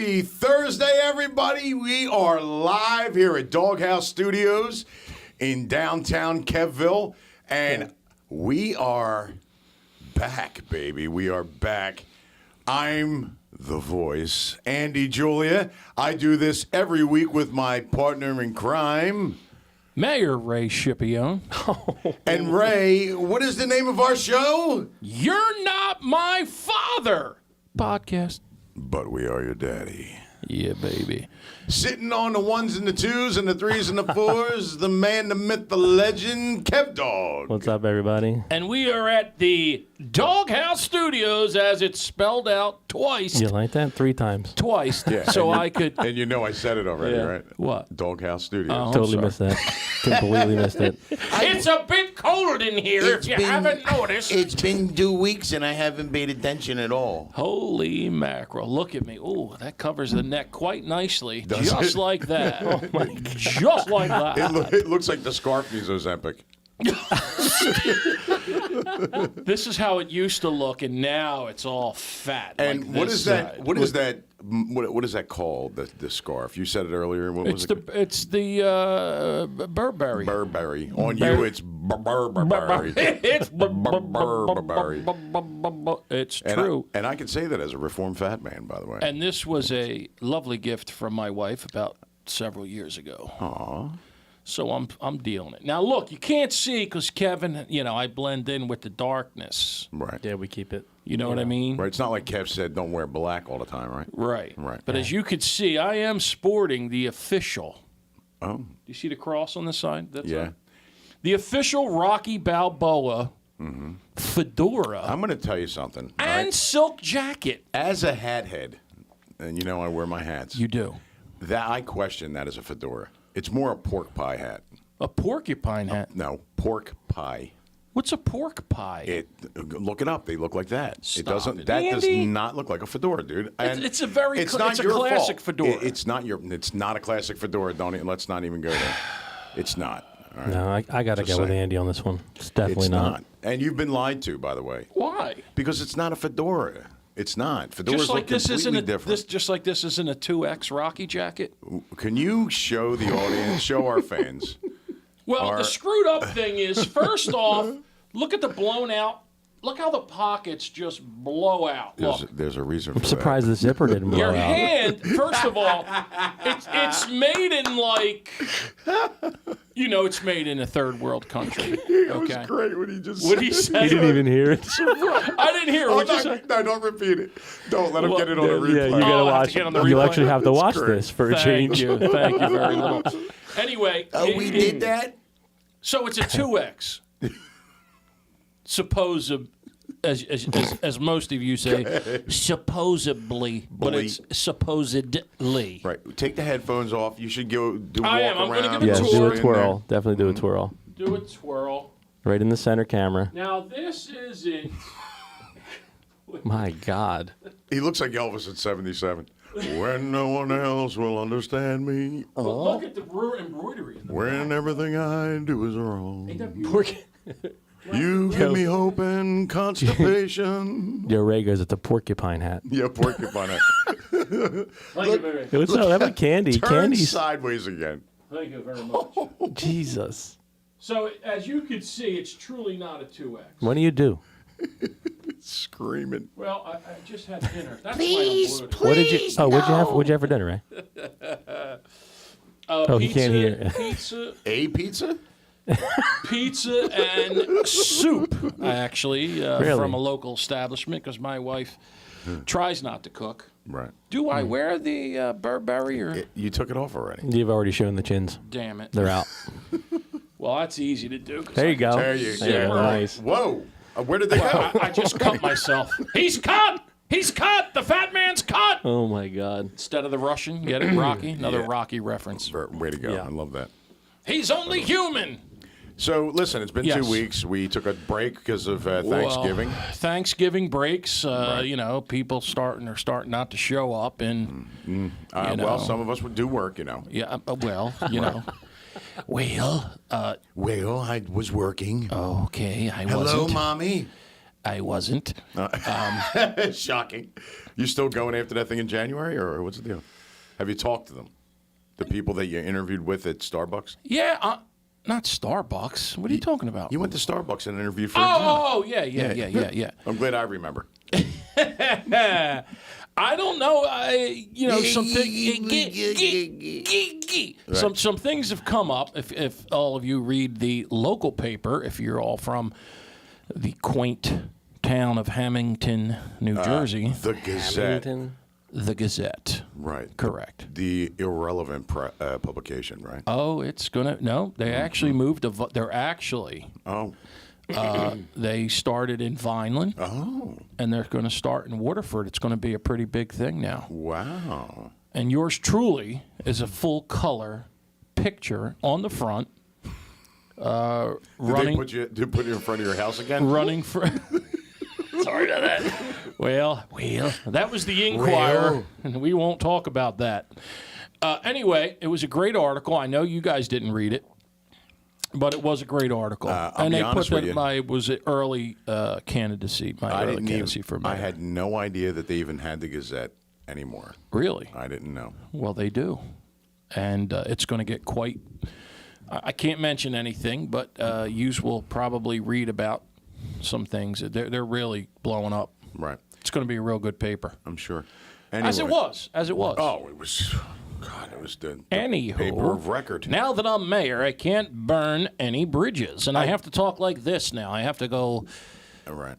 Happy Thursday, everybody. We are live here at Doghouse Studios in downtown Kevville, and we are back, baby. We are back. I'm the voice, Andy Julia. I do this every week with my partner in crime, Mayor Ray Scipione. And Ray, what is the name of our show? You're Not My Father podcast. But we are your daddy. Yeah, baby. Sitting on the ones and the twos and the threes and the fours, the man, the myth, the legend, Kev Dog. What's up, everybody? And we are at the Doghouse Studios, as it's spelled out twice. You like that? 3 times. Twice. Yeah, So and I could. And you know I said it already, Yeah. right? What? Doghouse Studios. Oh. Totally sorry. missed that. Completely missed it. It's a bit cold in here, if you haven't noticed. It's been 2 weeks and I haven't paid attention at all. Holy mackerel. Look at me. Ooh, that covers the neck quite nicely. Does Just it? like that. Just like that. It looks like the scarf needs Ozempic. This is how it used to look, and now it's all fat. And like what this is that? side. What is that? What is that called? The scarf? You said it earlier. What was it? It's the Burberry. Burberry. On you, it's Burberry. It's Burberry. It's And true. and I can say that as a reformed fat man, by the way. And this was a lovely gift from my wife about several years ago. Aww. So I'm dealing it. Now look, you can't see because Kevin, I blend in with the darkness. Right. Yeah, we keep it. You know what I mean? Right. It's not like Kev said, don't wear black all the time, right? Right. Right. But as you could see, I am sporting the official. Oh. Do you see the cross on the side? That's Yeah. the official Rocky Balboa fedora I'm going to tell you something. all and right? silk jacket. As a hat head, and you know I wear my hats. You do. That I question that as a fedora. It's more a pork pie hat. A porcupine hat. No, pork pie. What's a pork pie? Look it up. They look like that. Stop It doesn't. it. That does Andy? not look like a fedora, dude. And It's a very It's cl- not it's a your classic fault. fedora. It's not your. It's not a classic fedora. Let's not even go there. It's not. All right? No, I got to Just go with saying. Andy on this one. It's definitely It's not. not. And you've been lied to, by the way, Why? because it's not a fedora. It's not. Fedoras Just like look this completely isn't different. just like this isn't a 2X Rocky jacket. Can you show the audience, show our fans? Well, the screwed up thing is, first off, look at the blown out. Look how the pockets just blow out. Look. There's a reason for I'm surprised the zipper didn't blow Your out. hand, first of all, it's made in like, it's made in a third world country. It was Okay. great when he just What said he it. said. You didn't even hear it. I didn't hear. Oh, What you say? no, don't repeat it. Don't let him Well, get it on a Yeah, replay. you got to I'll have to watch. get on the You replay. actually have to watch great. this for a Thank change. you. Thank you very much. Anyway. We did that? So it's a 2X. As most of you say, supposedly, but it's supposedly. Right. Take the headphones off. You should go do a I walk am. I'm gonna around. give it Yes, a do tour. a twirl. Definitely do a twirl. Do a twirl. Right in the center camera. Now this isn't. My God. He looks like Elvis at 77. When no one else will understand me. But look at the embroidery. In the When everything I do is wrong. Ain't that beautiful? You give me hope and constipation. Yo, Ray goes, it's a porcupine hat. Yeah, porcupine. Thank you very Hey, what's up? How about candy? Turn Candy's. sideways again. Thank you very much. Jesus. So as you can see, it's truly not a 2X. What do you do? Screaming. Well, I just had dinner. That's Please, why I'm bloated. What did you? please. Oh, what'd you have? no. What'd you have for dinner, Ray? Oh, he can't hear. Pizza, A pizza? pizza, and soup. Actually, Really? from a local establishment, because my wife tries not to cook. Right. Do I wear the Burberry or? You took it off already. You've already shown the chins. Damn it! They're out. Well, that's easy to do. 'cause There I you can go. There you There go. Nice. Whoa. Where did they go? I just cut myself. He's cut! He's cut! The fat man's cut! Oh my God. Instead of the Russian, get it, Rocky? Another Yeah. Rocky reference. Way to go. Yeah. I love that. He's only human! So, listen, it's been Yes. 2 weeks. We took a break because of Thanksgiving. Well, Thanksgiving breaks, people are starting not to show up, and Well, know. some of us would do work, yeah, Well, Well, I was working. okay, I Hello, wasn't. Mommy. I wasn't. Shocking. You still going after that thing in January, or what's the deal? Have you talked to them? The people that you interviewed with at Starbucks? Yeah, not Starbucks. What are you talking about? You went to Starbucks and interviewed for a job. Oh, yeah. I'm glad I remember. I don't know. Some things have come up. If all of you read the local paper, if you're all from the quaint town of Hamilton, New Jersey, The Gazette. Hamilton. the Gazette. Right. Correct. The irrelevant publication, right? Oh, it's gonna. No, they actually moved. They're actually. Oh. They started in Vineland. Oh. And they're going to start in Waterford. It's going to be a pretty big thing now. Wow. And yours truly is a full color picture on the front. Running. Did they put you in front of your house again? Running for. Sorry about that. Well, that was the Inquirer, and we won't talk about that. Anyway, it was a great article. I know you guys didn't read it, but it was a great article. And they put that was an early candidacy. My early candidacy for mayor. I had no idea that they even had the Gazette anymore. Really? I didn't know. Well, they do, and it's going to get quite. I can't mention anything, but you will probably read about some things. They're really blowing up. Right. It's going to be a real good paper. I'm sure. Anyway. As it was. Oh, it was. God, it was the Anywho, paper of record. Now that I'm mayor, I can't burn any bridges, and I have to talk like this now. I have to go. All right.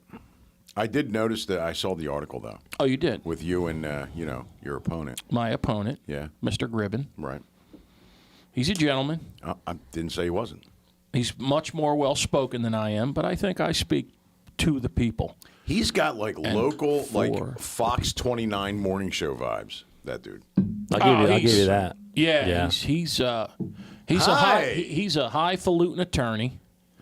I did notice that I saw the article though. Oh, you did? With you and your opponent. My opponent. Yeah. Mr. Gribben. Right. He's a gentleman. I didn't say he wasn't. He's much more well-spoken than I am, but I think I speak to the people. He's got like local, for- like Fox 29 morning show vibes. That dude. I'll give you that. Yeah. He's a highfalutin attorney.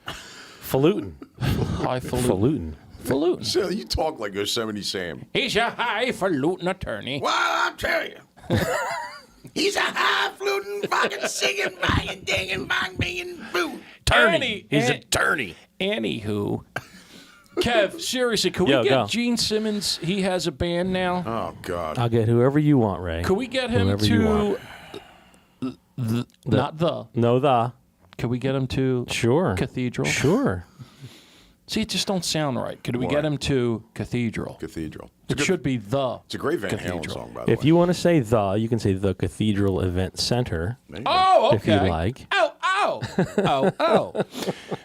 Falutin. Highfalutin. Falutin. So you talk like Yosemite Sam. He's a highfalutin attorney. Well, I'll tell you. He's a high-fluting, fucking singing, banging, dinging, bang, banging, boo. Attorney. He's an attorney. Anywho. Kev, seriously, could we get go. Gene Simmons? He has a band now. Oh, God. I'll get whoever you want, Ray. Could we get him Whoever you to want. not the? No, the. Could we get him to Sure. Cathedral? Sure. See, it just don't sound right. Could we get him to Cathedral? Cathedral. It should be the. It's a great Van Halen Cathedral. song, by the way. If you want to say the, you can say the Cathedral Event Center. There you go. Oh, okay. If you like. Oh.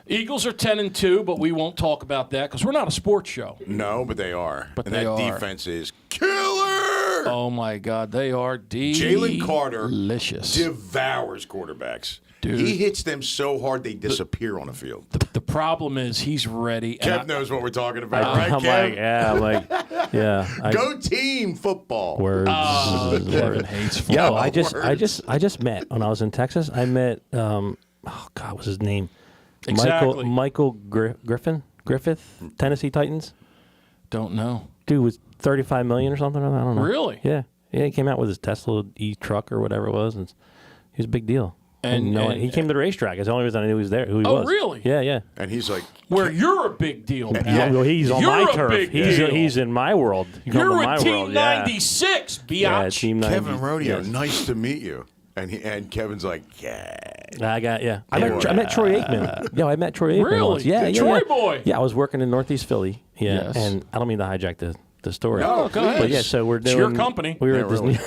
Eagles are 10-2, but we won't talk about that because we're not a sports show. No, but they are. But and they that are. defense is killer. Oh my God, they are Jalen Carter delicious. devours quarterbacks. Dude. He hits them so hard they disappear on the field. The problem is he's ready. and Kev knows what we're talking about, right, Kev? Yeah. Go team football. Words. Kevin hates football. Yo, I just met when I was in Texas. I met what's his name? Exactly. Michael Griffith, Tennessee Titans. Don't know. Dude was $35 million or something. I don't know. Really? Yeah. He came out with his Tesla truck or whatever it was, and he was a big deal. And he came to the racetrack. It's the only reason I knew he was there. Who he was. Oh, really? Yeah. And he's like, Where you're a big deal, pal. Yeah, well, he's on You're my a turf. big deal. He's in my world. You're in with my Team world. Yeah. 96, biatch. Yeah, Team 90. Kevin Rodeo, Yes. nice to meet you. And Kevin's like, I met Troy Aikman. Yeah, I met Troy Aikman Really? once. Yeah, The yeah, Troy yeah. boy. Yeah, I was working in Northeast Philly. Yeah, Yes. and I don't mean to hijack the story. No, go ahead. But yeah, so we're It's doing. your company. We were Yeah, at Disney. really.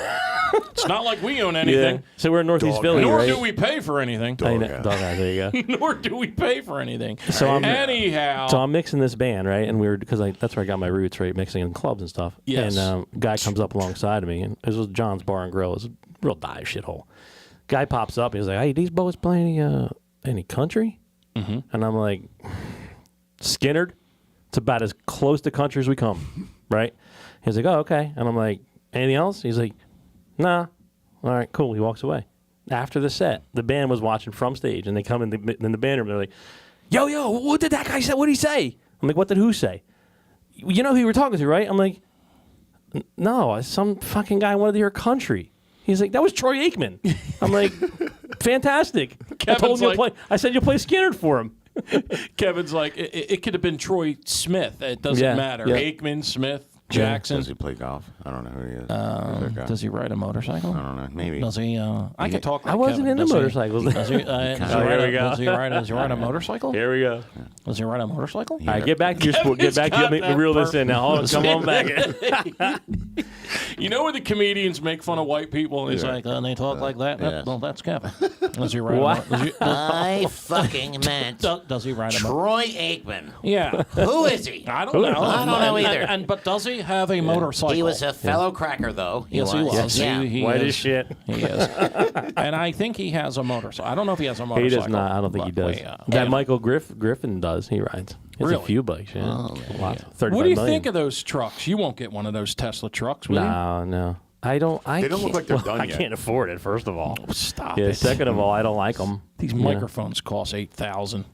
It's not like we own Yeah. anything. So we're in Northeast Dog. Philly, Nor right? do we pay for anything. Doghouse. Doghouse, there you go. Nor do we pay for anything. So I'm Anyhow. So I'm mixing this band, right? And because that's where I got my roots, right? Mixing in clubs and stuff. Yes. And guy comes up alongside of me, and this was John's Bar and Grill. It was a real dive shithole. Guy pops up. He's like, "Hey, these boys play any country?" Mm-hmm. And I'm like, "Skinnerd. It's about as close to country as we come, right?" He's like, "Oh, okay." And I'm like, "Anything else?" He's like, "Nah." All right, cool. He walks away. After the set, the band was watching from stage, and they come in the band room. They're like, yo, what did that guy say? What did he say? I'm like, what did who say? You know who you were talking to, right? I'm like, no, some fucking guy wanted to hear country. He's like, that was Troy Aikman. I'm like, fantastic. I told him I said you'll play Skinnerd for him. Kevin's like, it could have been Troy Smith. It doesn't matter. Yeah. Aikman, Smith, Jackson. Does he play golf? I don't know who he is. Does he ride a motorcycle? I don't know. Maybe. Does he? I could talk like I wasn't Kevin. into Does he- motorcycles. Does he, Here we go. Does he ride a motorcycle? Here we go. Does he ride a motorcycle? All right, get back to your sport. Get back to your reel this in now. Hold on, come on back. You know where the comedians make fun of white people and he's like, and they talk like that? yes. Well, that's Kevin. Does he ride What? I fucking meant does he ride a motorcycle? Troy Aikman. Yeah. Who is he? I don't know. I don't know either. But does he have a motorcycle? He was a fellow cracker, though. Yes, he was. Yes. Yeah. He White is. as shit. He is. And I think he has a motorcycle. I don't know if he has a He motorcycle. does not. I don't think he but does. we, That Michael Griffin does. He rides. He has Really? a few bikes. Yeah. A lot. 35 What do you million. think of those trucks? You won't get one of those Tesla trucks, will No. I don't. They don't look like they're done I yet. can't afford it. First of all. you? Stop Yeah. it. Second of all, I don't like them. These microphones cost $8,000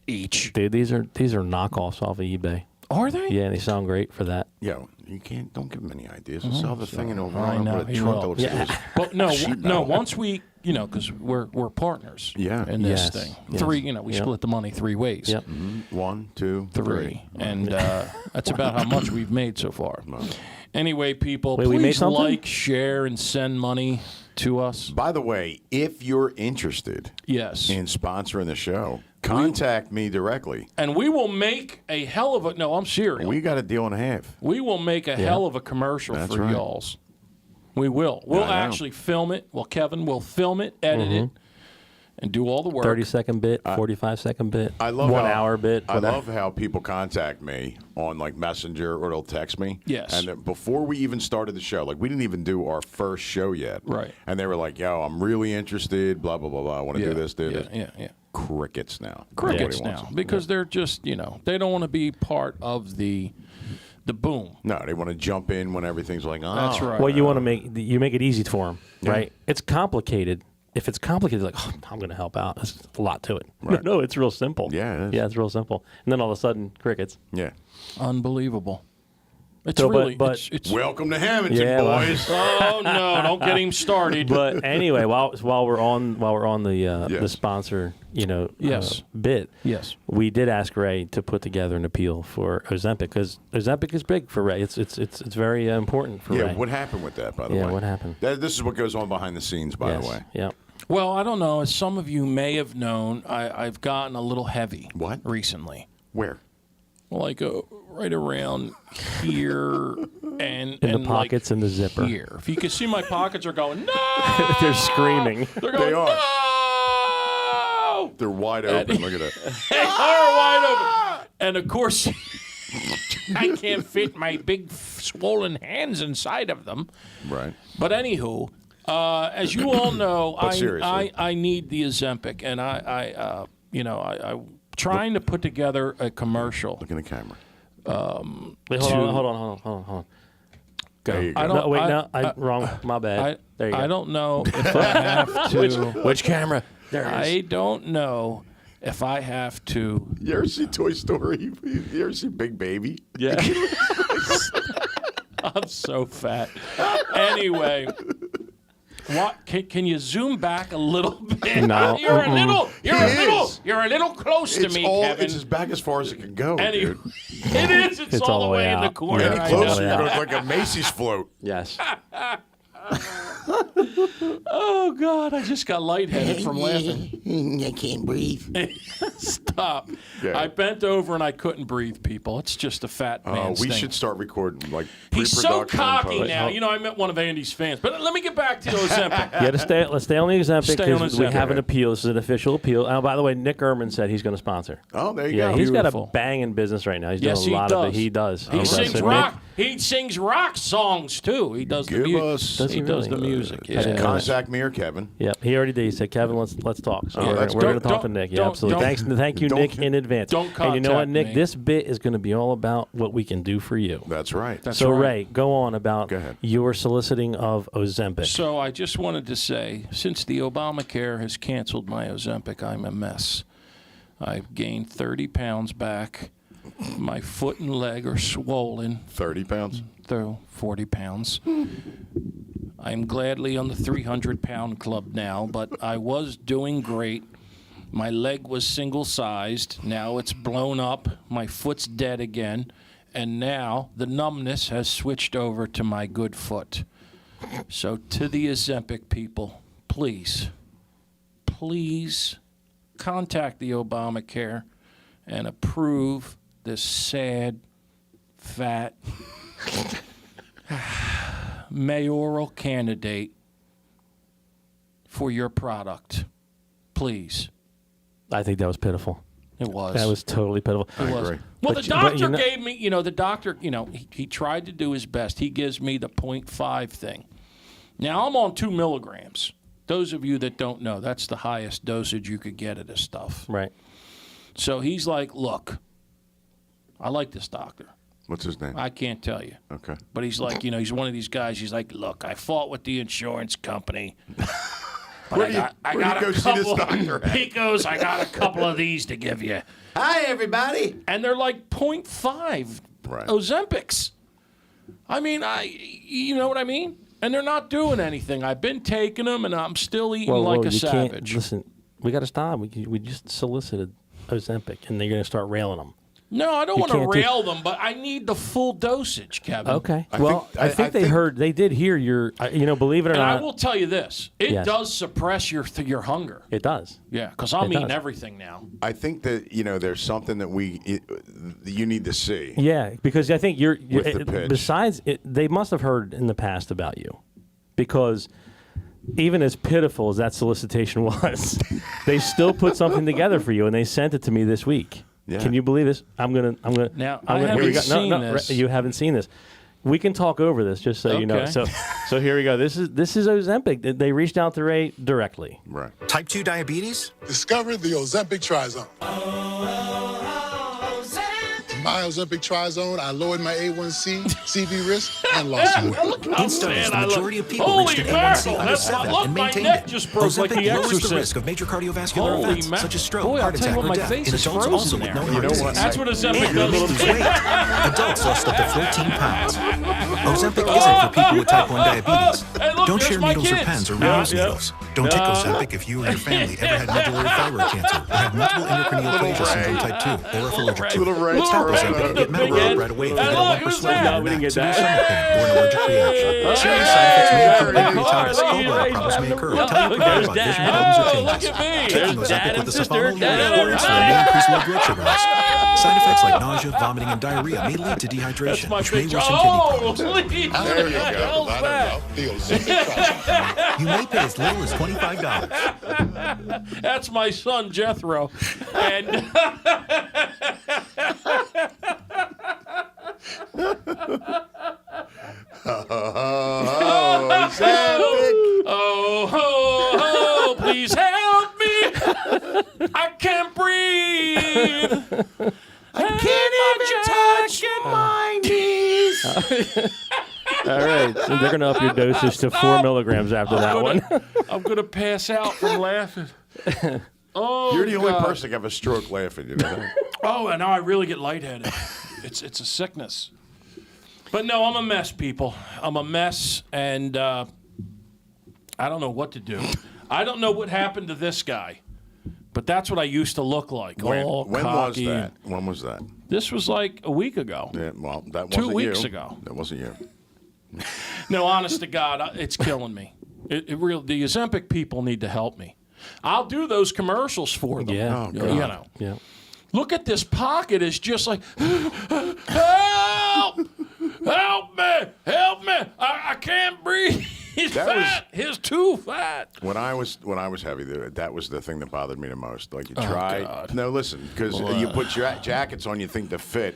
each. Dude, these are knockoffs off of eBay. Are they? Yeah, they sound great for that. Yo, don't give him any ideas. We'll sell the thing in over I and know, put a he trunk will. that looks Yeah. good. But no, Sheet no. metal. Once we, because we're partners. Yeah. In this Yes, thing, yes. three. We Yep. split the money 3 ways. Yep. 1, 2, 3. And that's about how much we've made so far. Anyway, people, Wait, we made please something? like, share, and send money to us. By the way, if you're interested Yes. in sponsoring the show, contact me directly. And we will make a hell of a. No, I'm serious. We got a deal and a half. We will make a hell of a commercial That's for right. y'all's. We will. We'll I know. actually film it. Well, Kevin will film it, edit it, and do all the work. 30-second bit, 45-second bit, I love 1 how- hour bit. I whatever. love how people contact me on like Messenger or they'll text me. Yes. And before we even started the show, like we didn't even do our first show yet. Right. And they were like, "Yo, I'm really interested. Blah blah blah blah. I want to do this, do this." Yeah. Crickets now. Crickets Nobody wants now them. because they're just they don't want to be part of the boom. No, they want to jump in when everything's like, "Oh, That's right. Well, you want to make it easy for them, right? It's complicated. If it's complicated, like I'm going to help out. There's a lot to it. Right. No, it's real simple. Yeah, it is. Yeah, it's real simple. And then all of a sudden, crickets. Yeah. Unbelievable. It's So, but- really. but- it's Welcome to Hamilton, Yeah, well- boys. Oh no! Don't get him started. But anyway, while we're on the Yes. sponsor, Yes. bit. Yes. We did ask Ray to put together an appeal for Ozempic because Ozempic is big for Ray. It's very important for Yeah, Ray. what happened with that, by the way? Yeah, what happened? This is what goes on behind the scenes, by Yes. the way. Yep. Well, I don't know. As some of you may have known, I've gotten a little heavy. What? Recently? Where? Like right around here and In the and pockets like and the zipper. Here. If you can see, my pockets are going no. They're screaming. They're going They are. no. They're wide open. Look at that. They are wide open. And of course, I can't fit my big swollen hands inside of them. Right. But anywho, as you all know, But seriously. I need the Ozempic, and I trying to put together a commercial. Look in the camera. Wait, hold on. There you go. I don't. No, wait, I, no, wrong. My bad. There you go. I don't know if I have to. Which camera? There it is. I don't know if I have to. You ever see Toy Story? You ever see Big Baby? Yeah. I'm so fat. Anyway. What can you zoom back a little bit? No. You're a is. little close to me, Kevin. It's as back as far as it can go, Anyway, dude. it is. It's all the way in the out. corner. Any Yeah, I closer, know. you're going to look like a Macy's float. Yes. Oh God, I just got lightheaded from laughing. I can't breathe. Stop. Yeah. I bent over and I couldn't breathe, people. It's just a fat man's We thing. should start recording like He's so pre-production cocky and now. post. I met one of Andy's fans. But let me get back to the Ozempic. Yeah, let's stay on the Ozempic Stay on because we Ozempic. have an appeal. This is an official appeal. Oh, by the way, Nick Ehrman said he's going to sponsor. Oh, there you Yeah, go. he's got a Beautiful. banging business right now. He's Yes, doing a he lot of does. it. He does. He does. sings So rock. He sings rock songs too. He does the Give music. us- Does He he does really? the music. I didn't Yeah. know Contact me or Kevin. Yep, he already did. He said, "Kevin, let's talk." So that's we're good. going to talk to Don't- Nick. Yeah, don't- absolutely. don't- Thank you, don't- Nick, in advance. don't And you know what, contact Nick? me. This bit is going to be all about what we can do for you. That's right. That's So right. Ray, go on about Go ahead. your soliciting of Ozempic. So I just wanted to say, since the Obamacare has canceled my Ozempic, I'm a mess. I've gained 30 pounds back. My foot and leg are swollen. 30 pounds. Through 40 pounds. I'm gladly on the 300-pound club now, but I was doing great. My leg was single-sized. Now it's blown up. My foot's dead again. And now the numbness has switched over to my good foot. So to the Ozempic people, please contact the Obamacare and approve this sad, fat mayoral candidate for your product. Please. I think that was pitiful. It was. That was totally pitiful. It was. agree. Well, But the you- but doctor you know- gave me, the doctor, he tried to do his best. He gives me the 0.5 thing. Now, I'm on 2 milligrams. Those of you that don't know, that's the highest dosage you could get of this stuff. Right. So he's like, look, I like this doctor. What's his name? I can't tell you. Okay. But he's like, he's one of these guys. He's like, look, I fought with the insurance company. Where do you go see this doctor at? He goes, I got a couple of these to give you. Hi, everybody. And they're like 0.5 Right. Ozempics. I mean, you know what I mean? And they're not doing anything. I've been taking them, and I'm still eating like a you savage. Can't, listen, we got to stop. We just solicited Ozempic, and they're going to start railing them. No, I don't You want to can't do- rail them, but I need the full dosage, Kevin. Okay. I Well, think- I I think they think- heard. They did hear your. Believe it or And I not, will tell you this: it Yes. does suppress your hunger. it does. Yeah, because I'm It eating does. everything now. I think that there's something that you need to see. Yeah, because I think you're With the pitch. besides they must have heard in the past about you, because even as pitiful as that solicitation was, they still put something together for you, and they sent it to me this week. Yeah. Can you believe this? I'm gonna. Now, I'm I gonna, haven't here we go. seen this. You haven't seen this. We can talk over this, just so you know. Okay. So here we go. This is Ozempic. They reached out to Ray directly. Right. Type 2 diabetes? Discover the Ozempic Trizone. In my Ozempic Trizone, I lowered my A1C, CV risk, and lost weight. In studies, the majority of people Holy reached an mackerel, A1C under that's 7 look, and my maintained neck it. just broke like Ozempic The lowers the Exorcist. risk of major cardiovascular Holy events, mackerel. such as stroke, Boy, I'll heart tell you attack, what, or my death face in is adults frozen also with there. no You heart know disease. what? That's what Ozempic And you'll does. lose weight. Adults lost up to 14 pounds. Ozempic isn't for people with type 1 diabetes. Hey, look, Don't there's share my needles or kids. pens or Yeah, reuse yeah. needles. Don't take Ozempic if you or your family ever had medullary thyroid cancer, or have multiple endocrineoplasia syndrome type 2, or if allergic to Little it. Ray. Tap Little Ozempic and get Big Metabro head. right away if you Hey, get a look, lump or who's swelling that? in we your didn't neck, get severe that. stomach pain, or an allergic reaction. Serious side effects may occur. Pancreatitis, gallbladder problems may occur. Tell your provider about vision problems or Oh, look changes. at me. Taking There's Ozempic Dad with and the sister. sulfonylurea Dad and works for sister. may increase low blood sugar risk. Side effects like nausea, vomiting, and diarrhea may lead to That's dehydration, my which may big worsen kidney problems. please. There you go. I How's don't that? know. The Ozempic Trizone. You may pay as little as $25. That's my son Jethro, and oh, please help me! I can't breathe. I can't even touch my knees. All right, so they're going to up your dosage to 4 milligrams after that one. I'm gonna pass out from laughing. Oh, You're the only God. person that have a stroke laughing. You know that? Oh, and now I really get lightheaded. It's a sickness. But no, I'm a mess, people. I'm a mess, and I don't know what to do. I don't know what happened to this guy, but that's what I used to look like. All When was cocky. that? When was that? This was like a week ago. Yeah, well, that 2 wasn't weeks you. ago. That wasn't you. No, honest to God, it's killing me. The Ozempic people need to help me. I'll do those commercials for them. Yeah. Oh, You God. know. Yeah. Look at this pocket. It's just like, help! Help me! Help me! I can't breathe. He's That fat. He's too fat. When I was heavy, that was the thing that bothered me the most. Like you Oh, try. God. No, listen, because you put your jackets on, you think they fit,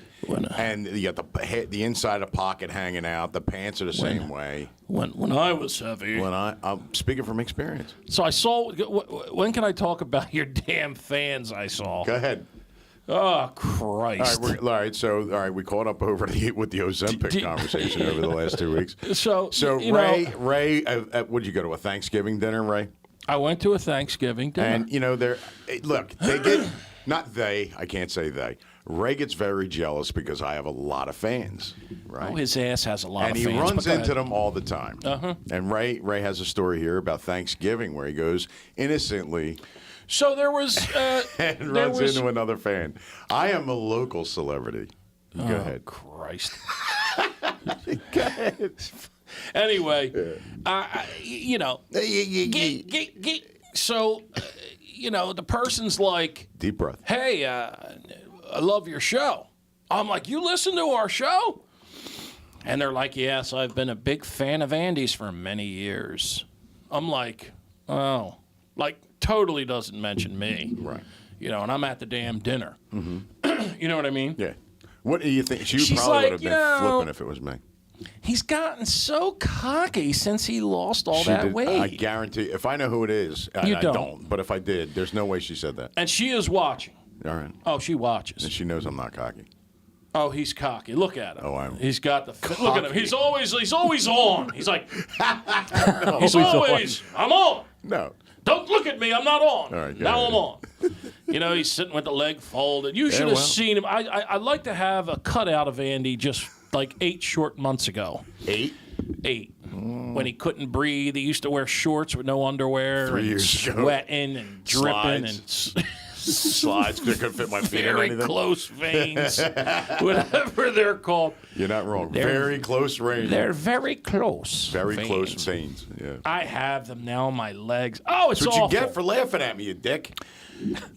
and you got the inside of the pocket hanging out. The pants are the same way. When I was heavy. When I'm speaking from experience. So I saw. When can I talk about your damn fans I saw? Go ahead. Oh, Christ. All right, we caught up over with the Ozempic conversation over the last 2 weeks. So you Ray, know, Ray, would you go to a Thanksgiving dinner, Ray? I went to a Thanksgiving dinner. And look, they get not they. I can't say they. Ray gets very jealous because I have a lot of fans, right? Oh, his ass has a lot and of he fans. runs but go into ahead. them all the time. And Ray has a story here about Thanksgiving where he goes innocently So there was. and runs into another fan. I am a local celebrity. Go ahead. Christ. Go ahead. Anyway, you know, so, you know, the person's like, Deep breath. hey, I love your show. I'm like, you listen to our show? And they're like, yes, I've been a big fan of Andy's for many years. I'm like, oh, like totally doesn't mention me. Right. You know, and I'm at the damn dinner. You know what I mean? Yeah. What do you think? She She's probably like, would have been you know, flipping if it was me. He's gotten so cocky since he lost all that weight. I guarantee. If I know who it is, You I don't. don't. But if I did, there's no way she said that. And she is watching. All right. Oh, she watches. And she knows I'm not cocky. Oh, he's cocky. Look at him. Oh, I'm He's got the. Look at him. He's always on. He's like. He's always. I'm on. No. Don't look at me. I'm not on. All right, go now ahead. I'm on. You know, he's sitting with the leg folded. You should have well. seen him. I'd like to have a cutout of Andy just like 8 short months ago. 8? 8. When he couldn't breathe, he used to wear shorts with no underwear. 3 and years ago. sweating and dripping Slides. and Slides because I couldn't fit my feet in very anything. close veins, whatever they're called. You're not wrong. Very close range. They're very close. Very veins. close veins. Yeah. I have them now on my legs. Oh, it's That's what awful. you get for laughing at me, you dick.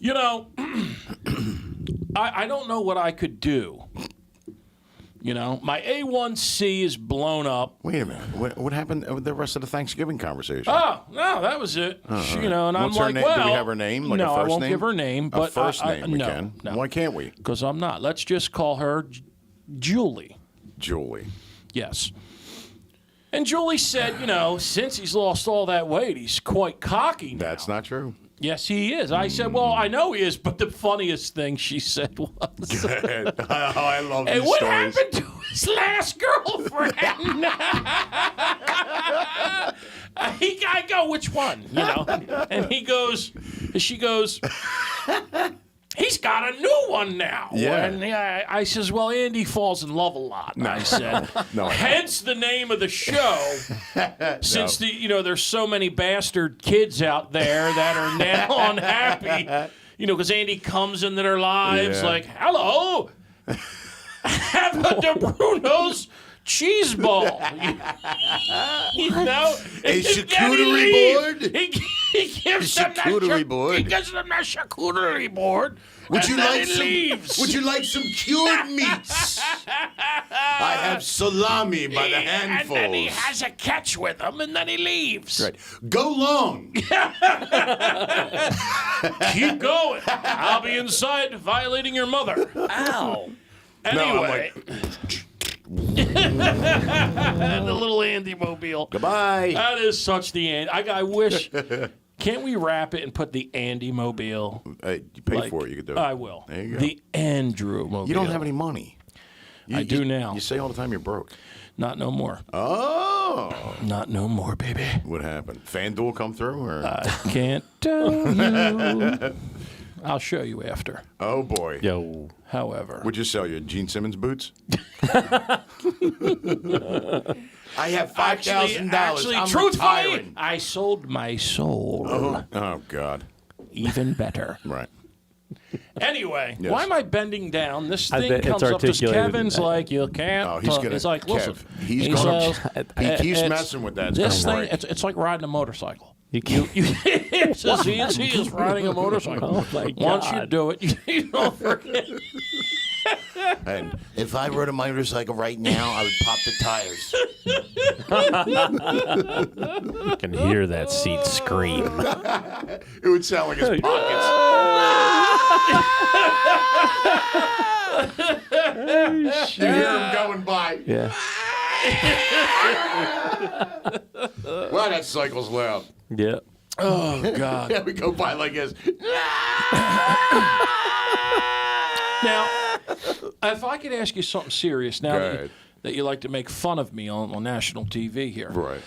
You know, I don't know what I could do. You know, my A1C is blown up. Wait a minute. What happened with the rest of the Thanksgiving conversation? Oh, no, that was it. You know, and What's I'm her like, name? well. Do we have her name? Like no, a first I won't name? give her name. But a first name we no, can. No. Why can't we? Because I'm not. Let's just call her Julie. Julie. Yes. And Julie said, you know, since he's lost all that weight, he's quite cocky now. That's not true. Yes, he is. I said, well, I know he is, but the funniest thing she said was, I love hey, these what stories. happened to his last girlfriend? I go, which one? You know? And she goes, he's got a new one now. Yeah. And I says, well, Andy falls in love a lot. And I said, No. hence the name of the show. Since there's so many bastard kids out there that are now unhappy. You know, because Andy comes into their lives Yeah. like, hello, have a De Bruno's cheese ball. You know? A And then charcuterie he board? leaves. He gives them that charcuterie board? He gives them that charcuterie board. Would and you then like he some? leaves. Would you like some cured meats? I have salami by the handfuls. And then he has a catch with him, and then he leaves. Right. Go long. Keep going. I'll be inside violating your mother. Ow. Anyway. The little Andy mobile. Goodbye. That is such the Andy. I wish. Can't we wrap it and put the Andy mobile? You pay for it. You could do it. I will. There you go. The Andrew mobile. You don't have any money. I do now. You say all the time you're broke. Not no more. Oh. Not no more, baby. What happened? FanDuel come through? Or? I can't tell you. I'll show you after. Oh, boy. Yo. However. Would you sell your Gene Simmons boots? I have $5,000. Actually, I'm truthfully, retiring. I sold my soul. Oh, God. Even better. Right. Anyway, Yes. why am I bending down? This I thing bet it's comes up to articulated. Kevin's like, you can't. Oh, he's talk. gonna. It's like, listen. Kev, he's he gonna. says, He keeps it's- messing with that. It's This gonna thing, break. it's like riding a motorcycle. You can't. It's as easy as riding a motorcycle. Oh, my Once you God. do it, you don't forget. And If I rode a motorcycle right now, I would pop the tires. You can hear that seat scream. it would sound like his pockets. You hear him going by. Yeah. Wow, that cycle's loud. Yeah. Oh, God. Yeah, we go by like this. Now, if I could ask you something serious now Go that ahead. you like to make fun of me on national TV here. Right.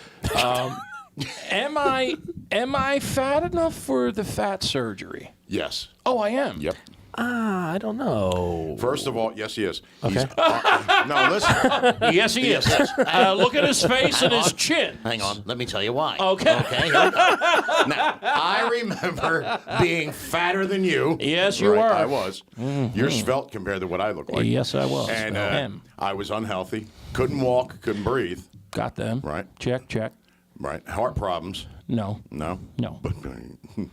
Am I fat enough for the fat surgery? Yes. Oh, I am. Yep. I don't know. First of all, yes, he is. Okay. He's, no, listen. Yes, he is. Look at his face and his chin. Hang on, let me tell you why. Okay. Okay. Now, I remember being fatter than you. Yes, you Right, were. I was. You're svelte compared to what I look like. Yes, I was. And I was unhealthy. Couldn't walk. Couldn't breathe. Got them. Right. Check. Right. Heart problems. No. No. No. But,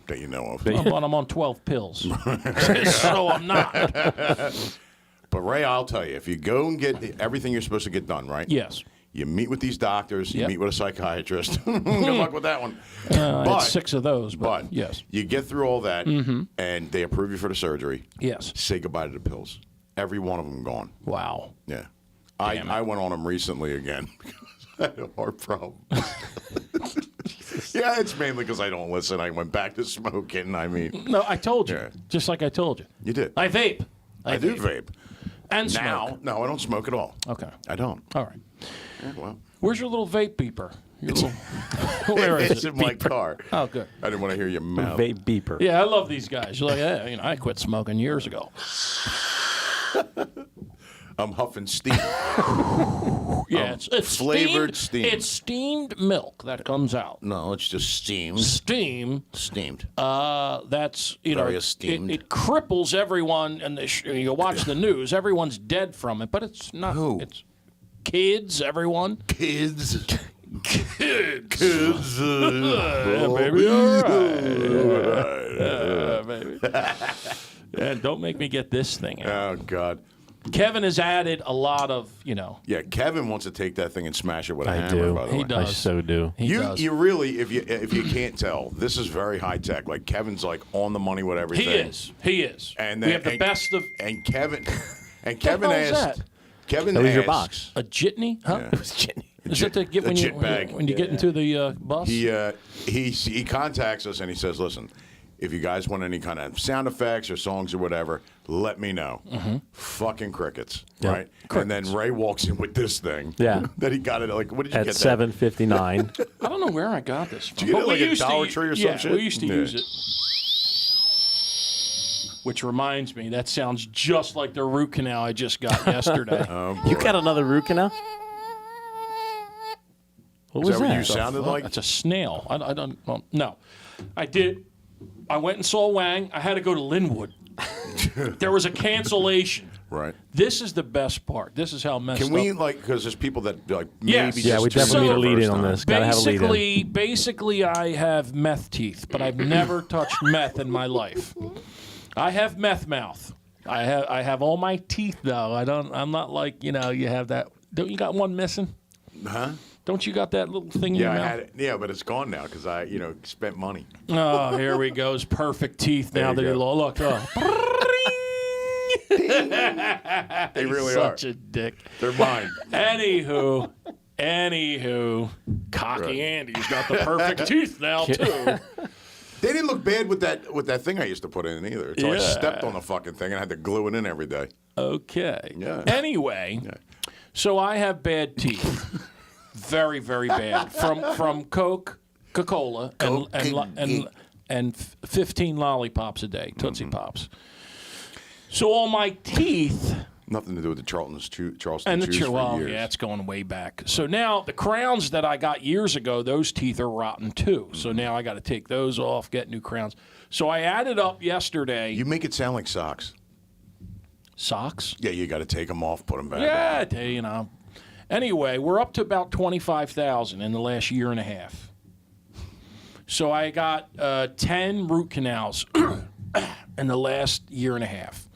that you know of. Well, I'm on 12 pills. So I'm not. But Ray, I'll tell you, if you go and get everything you're supposed to get done, right? Yes. You meet with these doctors. You Yep. meet with a psychiatrist. Good luck with that one. I had 6 of those, but yes. You get through all that, and they approve you for the surgery. Yes. Say goodbye to the pills. Every one of them gone. Wow. Yeah. Damn it. I went on them recently again because I had a heart problem. Yeah, it's mainly because I don't listen. I went back to smoking. I mean, No, I told you. Yeah. Just like I told you. you did. I vape. I do vape. And Now, smoke. no, I don't smoke at all. Okay. I don't. All right. Yeah, well, Where's your little vape beeper? Your little, where is it's it? in my car. Oh, good. I didn't want to hear your mouth. Vape beeper. Yeah, I love these guys. You're like, yeah, I quit smoking years ago. I'm huffing steam. Yeah, it's flavored steamed. steam. It's steamed milk that comes out. No, it's just steamed. Steam. Steamed. That's Very know, esteemed. it cripples everyone, and you watch the news. Everyone's dead from it, but it's not. Who? It's kids. Everyone. Kids. Kids. Yeah, baby. All right. Baby. And don't make me get this thing out. Oh, God. Kevin has added a lot of, Yeah, Kevin wants to take that thing and smash it with a I hammer, do. by the He way. does. I so do. He does. You really, if you can't tell, this is very high tech. Like Kevin's like on the money with everything. He is. And we then, have the best of And Kevin hell is asked. that? Kevin That was your asked- box. a jitney, huh? Yeah. It was Jenny. Is that to get when you jit bag. when you get into the bus? He contacts us and he says, "Listen, if you guys want any kind of sound effects or songs or whatever, let me know." Fucking crickets, Yeah. right? And then Ray walks in with this thing. Yeah. that he got it. Like, what did you At get? 7:59. I don't know where I got this from. Did you get it But we like at used to Dollar u- Tree or some yeah, shit? we used to Yeah. use it. Which reminds me, that sounds just like the root canal I just got yesterday. You got another root canal? What Is was that what that? you sounded like? That's a snail. I don't. Well, no, I did. I went and saw Wang. I had to go to Linwood. There was a cancellation. Right. This is the best part. This is how messed Can we up. because there's people that like Yes. maybe Yeah, just we tuned definitely in need a the lead first in on time. this. Gotta have a lead in. Basically, I have meth teeth, but I've never touched meth in my life. I have meth mouth. I have all my teeth though. I'm not like you have that. Don't you got one missing? Huh? Don't you got that little thing in Yeah, your I mouth? had it. Yeah, but it's gone now because I spent money. Oh, here we go. It's perfect teeth now that There he you go. look. They really Such are. a dick. They're mine. Anywho, Cocky Right. Andy's got the perfect teeth now too. They didn't look bad with that thing I used to put in either. So I Yeah. stepped on the fucking thing and I had to glue it in every day. Okay. Yeah. Anyway, so I have bad teeth, very very bad from Coca-Cola and 15 lollipops a day, Tootsie Pops. So all my teeth. Nothing to do with the Charleston And the juice for well, years. yeah, it's going way back. So now the crowns that I got years ago, those teeth are rotten too. So now I got to take those off, get new crowns. So I added up yesterday. You make it sound like socks. Socks? Yeah, you got to take them off, put them back Yeah, Anyway, we're up to about 25,000 in the last year and a half. So I got 10 root canals in the last year and a half.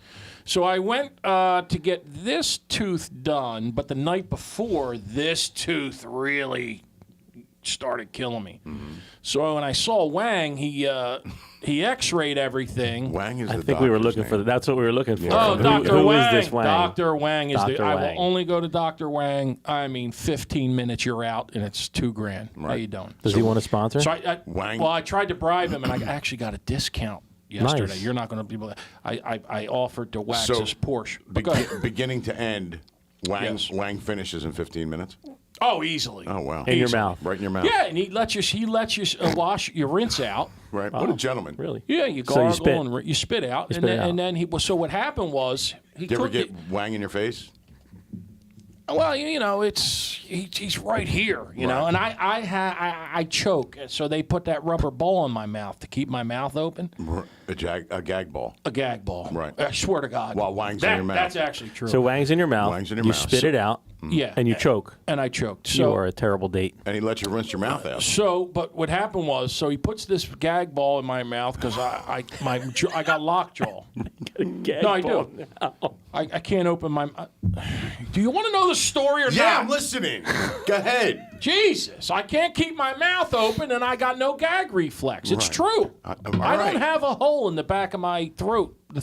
So I went to get this tooth done, but the night before, this tooth really started killing me. So when I saw Wang, he X-rayed everything. on. Wang is I the think we were doctor's looking for name. that's what we were looking for. Oh, Who- Dr. who Wang. is this Wang? Dr. Wang is Dr. I Wang. will only go to Dr. Wang. 15 minutes you're out, and it's $2,000. How you doing? Does he want to sponsor? So I Wang- well, I tried to bribe him, and I actually got a discount yesterday. Nice. You're not going to be able to. I offered to wax So, his Porsche. But go ahead. Beginning to end, Yes. Wang finishes in 15 minutes. Oh, easily. Oh wow. In your mouth. Right in your mouth. Yeah, and he lets you you rinse out. Right. What a gentleman. Really? Yeah, you So gargle you spit. and you spit out, You spit it out. and then he. So what happened was he Did you ever cooked get it. wang in your face? Well, he's right here, you know, and I choke, so they put that rubber ball in my mouth to keep my mouth open. A gag ball. A gag ball. Right. I swear to God. While wang's in your mouth. That's actually true. So wang's in your mouth. Wang's in your you mouth. spit it out. yeah, And you choke. and I choked. You So are a terrible date. And he let you rinse your mouth out. So, but what happened was, so he puts this gag ball in my mouth because I got lockjaw. No, I do. I can't open my. Do you want to know the story or not? Yeah, I'm listening. Go ahead. Jesus, I can't keep my mouth open and I got no gag reflex. It's Right. true. All I right. don't have a hole in the back of my throat, the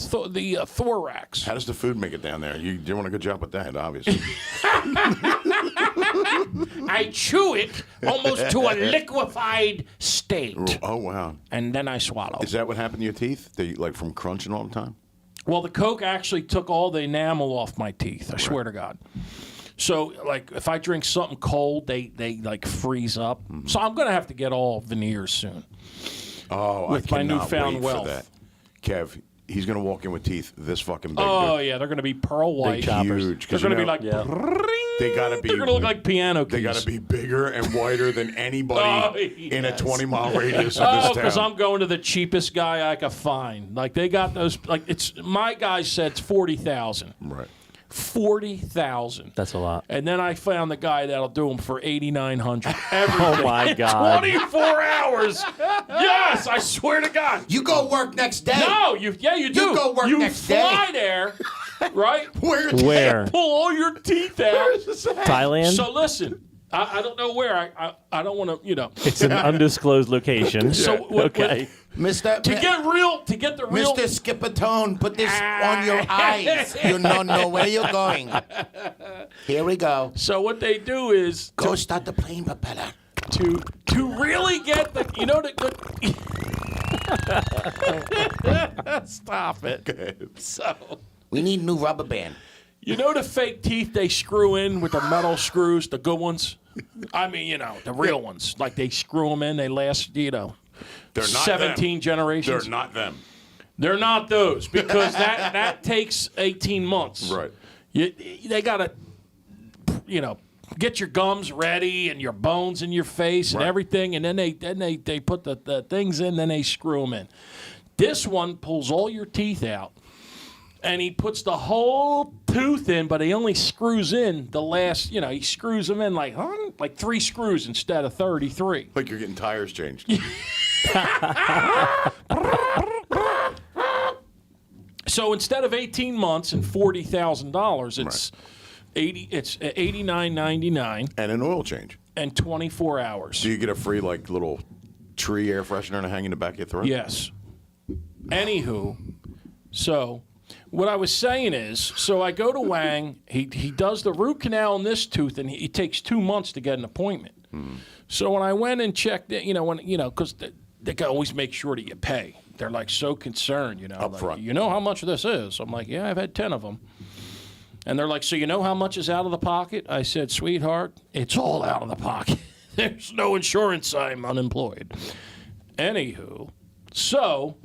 thorax. How does the food make it down there? You're doing a good job with that, obviously. I chew it almost to a liquefied state, Oh, wow. and then I swallow. Is that what happened to your teeth? They like from crunching all the time? Well, the Coke actually took all the enamel off my teeth. I swear to God. So, like, if I drink something cold, they like freeze up. Mm-hmm. So I'm gonna have to get all veneers soon. Oh, With I my cannot newfound wait wealth. for that. Kev, he's going to walk in with teeth this fucking big. Oh dude. yeah, they're gonna be pearl white. choppers. Huge. They're 'cause you gonna be know, like. they got to be. They're gonna look like piano keys. They got to be bigger and whiter than anybody Oh, in a yes. 20-mile radius of Oh, this because town. I'm going to the cheapest guy I could find. Like they got those. Like it's my guy said it's 40,000. Right. 40,000. That's a lot. And then I found the guy that'll do them for 8,900. Oh, my God. 24 hours. Yes, I swear to God. You go work next day. No, you do. You go work next day. fly there, right? Where? Pull all your teeth out. Thailand? So listen, I don't know where. I don't want to, It's an undisclosed location. So what- okay. Mr. To get the real. Mr. Skippertone, put this on your eyes. You don't know where you're going. Here we go. So what they do is Go start the plane propeller. to really get the stop it. So We need new rubber band. you know the fake teeth they screw in with the metal screws, the good ones. I mean, the real ones. Like they screw them in, they last, They're not 17 them. generations. They're not them. They're not those because that takes 18 months. Right. They gotta, get your gums ready and your bones in your face and Right. everything, and then they put the things in, then they screw them in. This one pulls all your teeth out, and he puts the whole tooth in, but he only screws in the last. He screws them in like 3 screws instead of 33. Like you're getting tires changed. So instead of 18 months and $40,000, it's It's $89.99 And an oil change. and 24 hours. Do you get a free little tree air freshener to hang in the back of your throat? Yes. Anywho, so what I was saying is, so I go to Wang. He does the root canal in this tooth, and it takes 2 months to get an appointment. So when I went and checked it, because they can always make sure that you pay. They're so concerned, Up front. You know how much this is? I'm like, yeah, I've had 10 of them. And they're like, so you know how much is out of the pocket? I said, sweetheart, it's all out of the pocket. There's no insurance. I'm unemployed. Anywho, so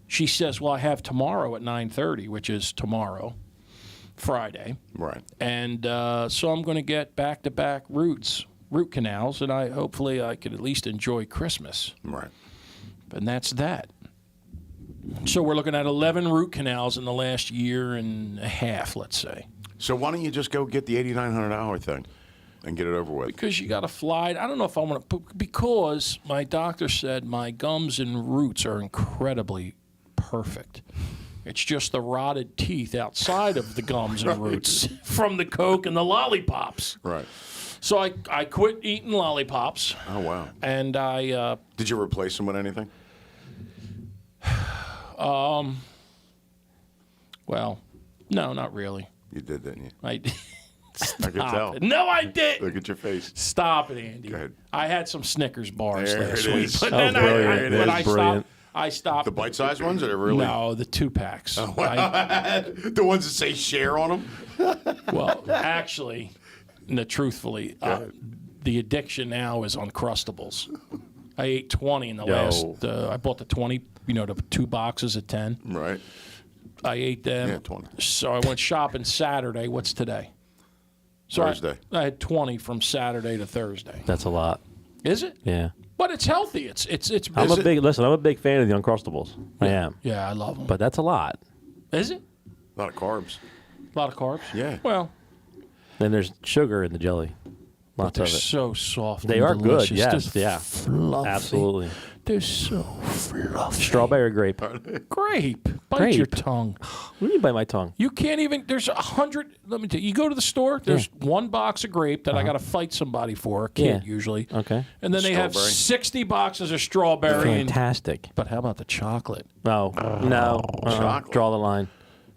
she says, well, I have tomorrow at 9:30, which is tomorrow, Friday. Right. And so I'm going to get back-to-back root canals, and hopefully I could at least enjoy Christmas. Right. And that's that. So we're looking at 11 root canals in the last year and a half, let's say. So why don't you just go get the $8,900 thing and get it over with? Because you got to fly. I don't know if I want to, because my doctor said my gums and roots are incredibly perfect. It's just the rotted teeth outside of the gums and roots from the Coke and the lollipops. Right. So I quit eating lollipops. Oh, wow. And I... Did you replace them with anything? well, no, not really. You did, didn't you? I did. I could tell. No, I didn't. Look at your face. Stop it, Andy. Go ahead. I had some Snickers bars There last it week. is. But Oh, then brilliant. but It I is brilliant. stopped. The bite-sized ones, or really? No, the 2-packs. The ones that say share on them? Well, actually, No, truthfully, the addiction now is Uncrustables. I ate 20 in the last. I bought the 20. The 2 boxes of 10. Right. I ate them. Yeah, 20. So I went shopping Saturday. What's today? So Thursday. I had 20 from Saturday to Thursday. That's a lot. Is it? Yeah. But it's healthy. It's. I'm a big fan of the Uncrustables. I am. Yeah, I love them. But that's a lot. Is it? A lot of carbs. A lot of carbs. Yeah. Well, Then there's sugar in the jelly. Lots they're of it. so soft. They and are delicious. good. Yes. They're Yeah. fluffy. Absolutely. They're so fluffy. Strawberry or grape? Grape. Bite Grape. your tongue. What do you mean by my tongue? You can't even. There's 100. Let me tell you. You go to the store. There's one box of grape that I got to fight somebody for. A kid usually. Okay. And then they have Strawberry. 60 boxes of strawberry. Fantastic. But how about the chocolate? Oh, no. Chocolate. Draw the line.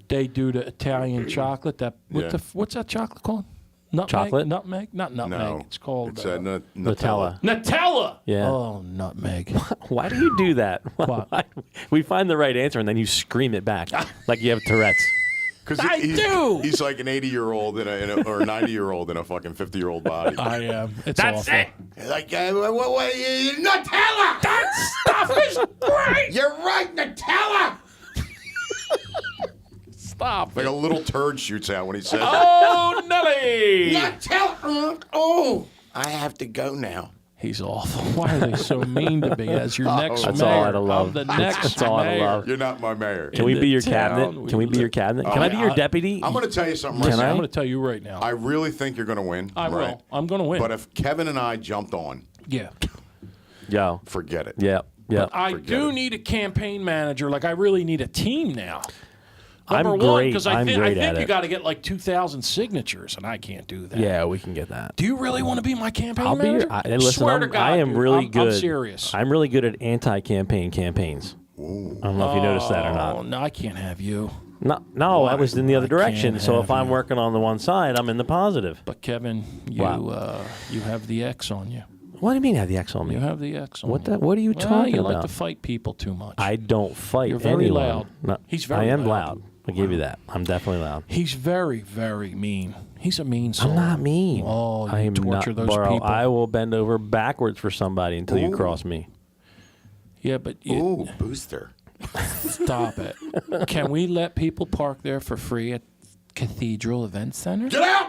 They do the Italian chocolate. That Yeah. What's that chocolate called? Nutmeg? Chocolate? Nutmeg? Not nutmeg. No. It's called It's Nutella. Nutella. Yeah. Oh, nutmeg. Why do you do that? What? Why? We find the right answer and then you scream it back like you have Tourette's. I do. He's like an 80-year-old or a 90-year-old in a fucking 50-year-old body. I am. It's awful. Like, Nutella! That stuff is great. You're right, Nutella! Stop. Like a little turd shoots out when he says Oh, Nelly. Nutella! Oh, I have to go now. He's awful. Why are they so mean to me as your next That's mayor? all I'd love. I'm the next That's all I'd mayor. love. You're not my mayor. Can we In be the your town, cabinet? Can we be your cabinet? Can I be your deputy? I'm going to tell you something Can right I? I'm now. going to tell you right now. I really think you're going to win. I right? will. I'm going to win. But if Kevin and I jumped on, yeah. Yo. forget it. Yeah. Yeah. I Forget do it. need a campaign manager. Like, I really need a team now. I'm Number one, great. because I'm I great think at you it. got to get like 2,000 signatures, and I can't do that. Yeah, we can get that. Do you really want to be my campaign I'll be manager? your, and listen, Swear to God, I am dude, really I'm good. serious. I'm really good at anti-campaign campaigns. I don't know if you noticed that or Oh, not. no, I can't have you. No, I was in the other direction. can't So have if I'm you. working on the one side, I'm in the positive. But Kevin, you Wow. you have the X on you. What do you mean have the X on me? You have the X on What you. are you Well, talking you about? like to fight people too much. I don't fight You're very anyone. loud. No, He's very I am loud. loud. I'll give you that. I'm definitely loud. He's very, very mean. He's a mean soul. I'm not mean. Oh, you I am torture not, those bro, people. I will bend over backwards for somebody until you cross me. Yeah, but Ooh, booster. stop it. Can we let people park there for free at Cathedral Event Center? Get out!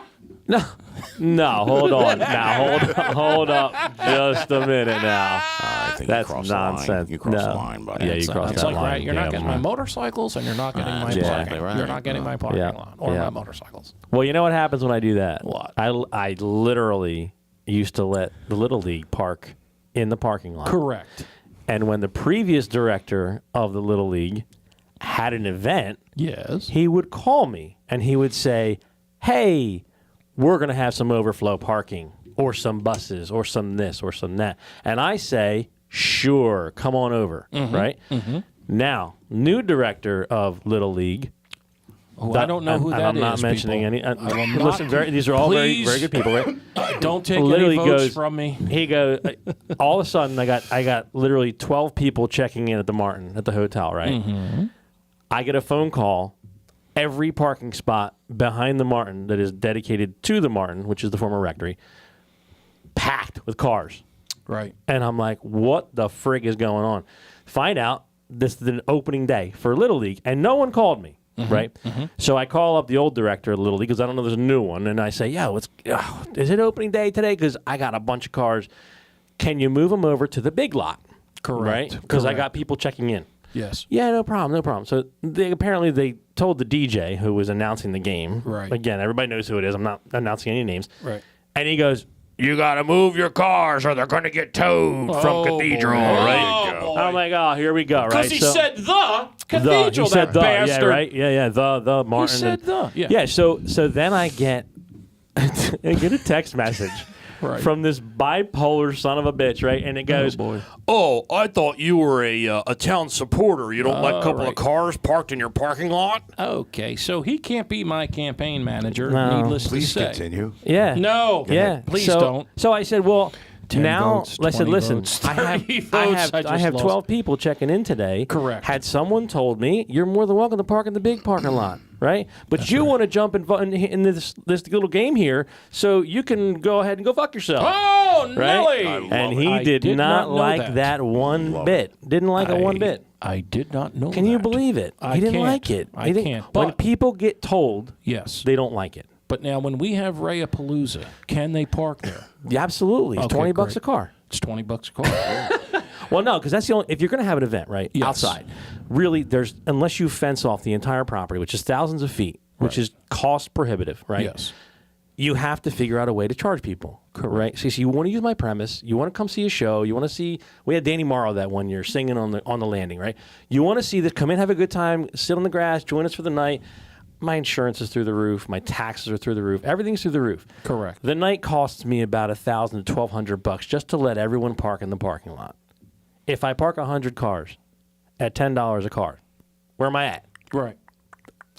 No, hold on. Now, hold up just a minute now. I think That's you crossed nonsense. the line. You crossed No. the line, buddy. Yeah, you crossed That's that like, line. right, you're not Yeah, getting my motorcycles, and you're not getting my yeah. parking. Right. You're not getting my parking Yeah. lot or Yeah. my motorcycles. Well, you know what happens when I do that? What? I literally used to let the Little League park in the parking lot. Correct. And when the previous director of the Little League had an event, Yes. he would call me and he would say, "Hey, we're going to have some overflow parking or some buses or some this or some that." And I say, "Sure, come on over." Right? Now, new director of Little League. Oh, I don't know who that is. I'm not mentioning people. any. I will not- Listen, these are all very, Please. very good people, right? Don't take Literally any votes goes- from me. He goes. All of a sudden, I got literally 12 people checking in at the Martin at the hotel. Right. I get a phone call. Every parking spot behind the Martin that is dedicated to the Martin, which is the former rectory, packed with cars. Right. And I'm like, what the frig is going on? Find out this is an opening day for Little League, and no one called me. Right? So I call up the old director of Little League because I don't know there's a new one. And I say, yo, is it opening day today? Because I got a bunch of cars. Can you move them over to the big lot? Correct. Right? Because I Correct. got people checking in. Yes. Yeah, no problem, no problem. So apparently they told the DJ who was announcing the game. Right. Again, everybody knows who it is. I'm not announcing any names. Right. And he goes, "You got to move your cars or they're going to get towed from Cathedral." boy. Right? Oh, boy. I'm like, oh, here we go. Right? Because he said the Cathedral, he said that the, bastard. yeah, right, yeah, the Martin. He said the, yeah. Yeah. So then I get a text message Right. from this bipolar son of a bitch, right? And it goes, boy. "Oh, I thought you were a town supporter. You don't like a couple of cars parked in your parking lot?" Okay, so he can't be my campaign manager, No. needless Please to say. continue. Yeah. No. Yeah. Please so, don't. So I said, well, 10 now votes, I said, 20 listen, votes, I have 30 votes, I just have lost. 12 people checking in today. Correct. Had someone told me, you're more than welcome to park in the big parking lot. right? But you want to jump in this little game here, so you can go ahead and go fuck yourself. Oh, right? Nelly! And he did not know like that one bit. Didn't like it one bit. I did not know Can that. you believe it? I He didn't can't. like it. I He didn't- can't. When But, people get told, yes. they don't like it. But now when we have Rayapalooza, can they park there? Yeah, absolutely. It's Okay, $20 great. a car. It's $20 a car. Well, no, because that's the only. If you're going to have an event, right, Yes. outside, really, there's unless you fence off the entire property, which is thousands of feet, which is cost prohibitive, right? Yes. You have to figure out a way to charge people, right? So you want to use my premise, you want to come see a show, you want to see. We had Danny Morrow that one year singing on the landing, right? You want to see this, come in, have a good time, sit on the grass, join us for the night. My insurance is through the roof, my taxes are through the roof, everything's through the roof. Correct. The night costs me about $1,000 to $1,200 just to let everyone park in the parking lot. If I park 100 cars at $10 a car, where am I at? Right.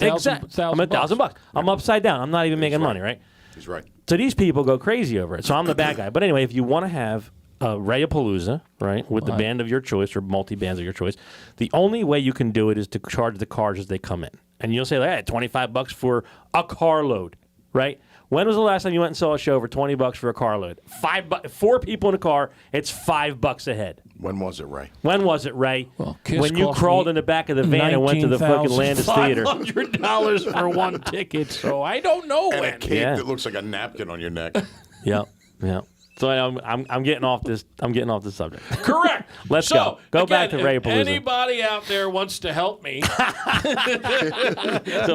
Exactly. I'm at $1,000. I'm upside down. I'm not even making money, right? He's right. So these people go crazy over it. So I'm the bad guy. But anyway, if you want to have a Rayapalooza, right, with the band of your choice or multi-bands of your choice, the only way you can do it is to charge the cars as they come in. And you'll say, hey, $25 for a carload, right? When was the last time you went and saw a show for $20 for a carload? $4 people in a car, it's $5 a head. When was it, Ray? When was it, Ray? Well, Kiss when you cost crawled me in the back of the van and went to the fucking Landis Theater. $500 for one ticket, so I don't know And when. a cape Yeah. that looks like a napkin on your neck. Yep. So I'm getting off this. I'm getting off this subject. Correct. Let's so, go. Go again, back to if Rayapalooza. anybody out there wants to help me, So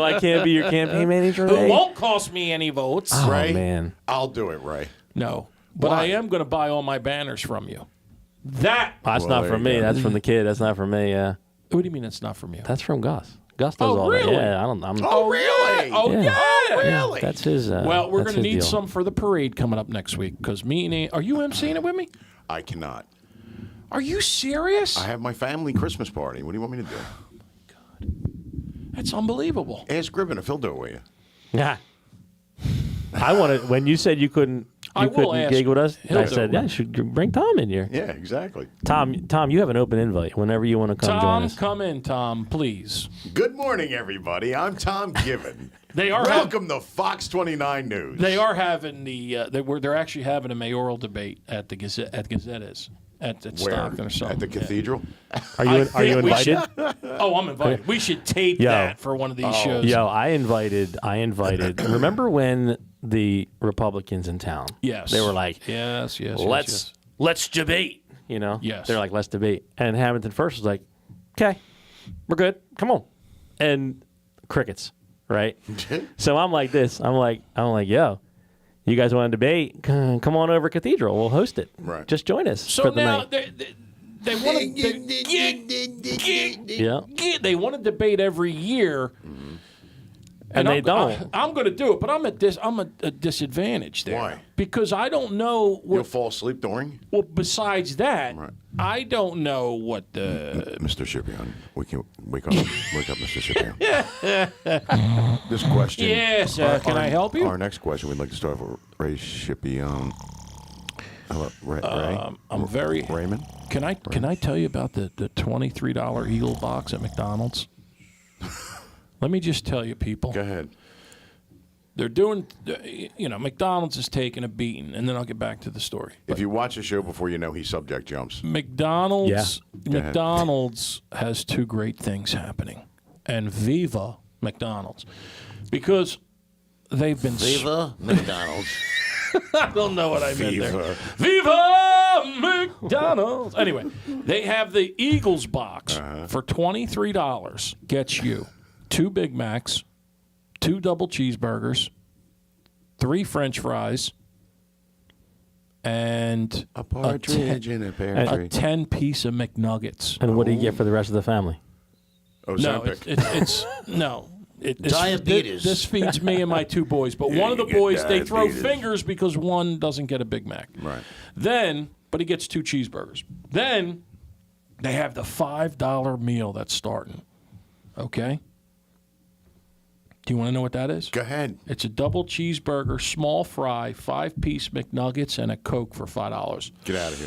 I can't be your campaign manager, who Ray? won't cost me any votes. Oh, Ray? man. I'll do it, Ray. No. But Why? I am going to buy all my banners from you. That. That's Well, not there from you me. go. That's from the kid. That's not from me. What do you mean it's not from you? That's from Gus. Gus does Oh, all really? that. Yeah, I'm Oh, really? Oh, Yeah. yeah. Really? That's his. Well, we're that's going to his need deal. some for the parade coming up next week because me and are you emceeing it with me? I cannot. Are you serious? I have my family Christmas party. What do you want me to do? That's unbelievable. Ask Gribbin if he'll do it with you. Yeah. I wanted when you said you couldn't. I You will couldn't ask. gig with us. He'll I do said, it. yeah, you should bring Tom in here. Yeah, exactly. Tom, you have an open invite whenever you want to come join Tom, us. come in, Tom, please. Good morning, everybody. I'm Tom Given. They are Welcome to Fox 29 News. They are having they're actually having a mayoral debate at the Gazette at Where? Stockton or something. At the cathedral? Are you I invited? think we should- Oh, I'm invited. We should tape Yo. that for one of these shows. Yo, I invited. Remember when the Republicans in town? Yes. They were like, yes, let's debate. You know? Yes. They're like, let's debate. And Hamilton First was like, okay, we're good. Come on. And crickets, right? So I'm like this. I'm like, yo, you guys want to debate? Come on over Cathedral. We'll host it. Right. Just join us So for the now night. they want Yeah. they want to debate every year. And they don't. I'm going to do it, but I'm at a disadvantage there. Why? Because I don't know You'll what. fall asleep during? Well, besides that, Right. I don't know what the. Mr. Shipion, we can wake up, Mr. Shipion. This question. Yes, can I help you? Our next question, we'd like to start with Ray Shipion. How about Ray? I'm very. Raymond? Can I tell you about the $23 Eagle box at McDonald's? Let me just tell you, people. Go ahead. They're doing, McDonald's is taking a beating, and then I'll get back to the story. If you watch the show before you know, he subject jumps. McDonald's Go ahead. McDonald's has two great things happening, and Viva McDonald's, because they've been Viva McDonald's. I don't know what I meant there. Viva. Viva McDonald's. Anyway, they have the Eagles box for $23. Gets you 2 Big Macs, 2 double cheeseburgers, 3 French fries, and A partridge in a pear a tree. 10-piece of McNuggets. And what do you get for the rest of the family? No, Ozempic. it's no. Diabetes. This feeds me and my 2 boys, but one of the you get boys they throw diabetes. fingers because one doesn't get a Big Mac. Right. Then, but he gets 2 cheeseburgers. Then they have the $5 meal that's starting. Okay. Do you want to know what that is? Go ahead. It's a double cheeseburger, small fry, 5-piece McNuggets, and a Coke for $5. Get out of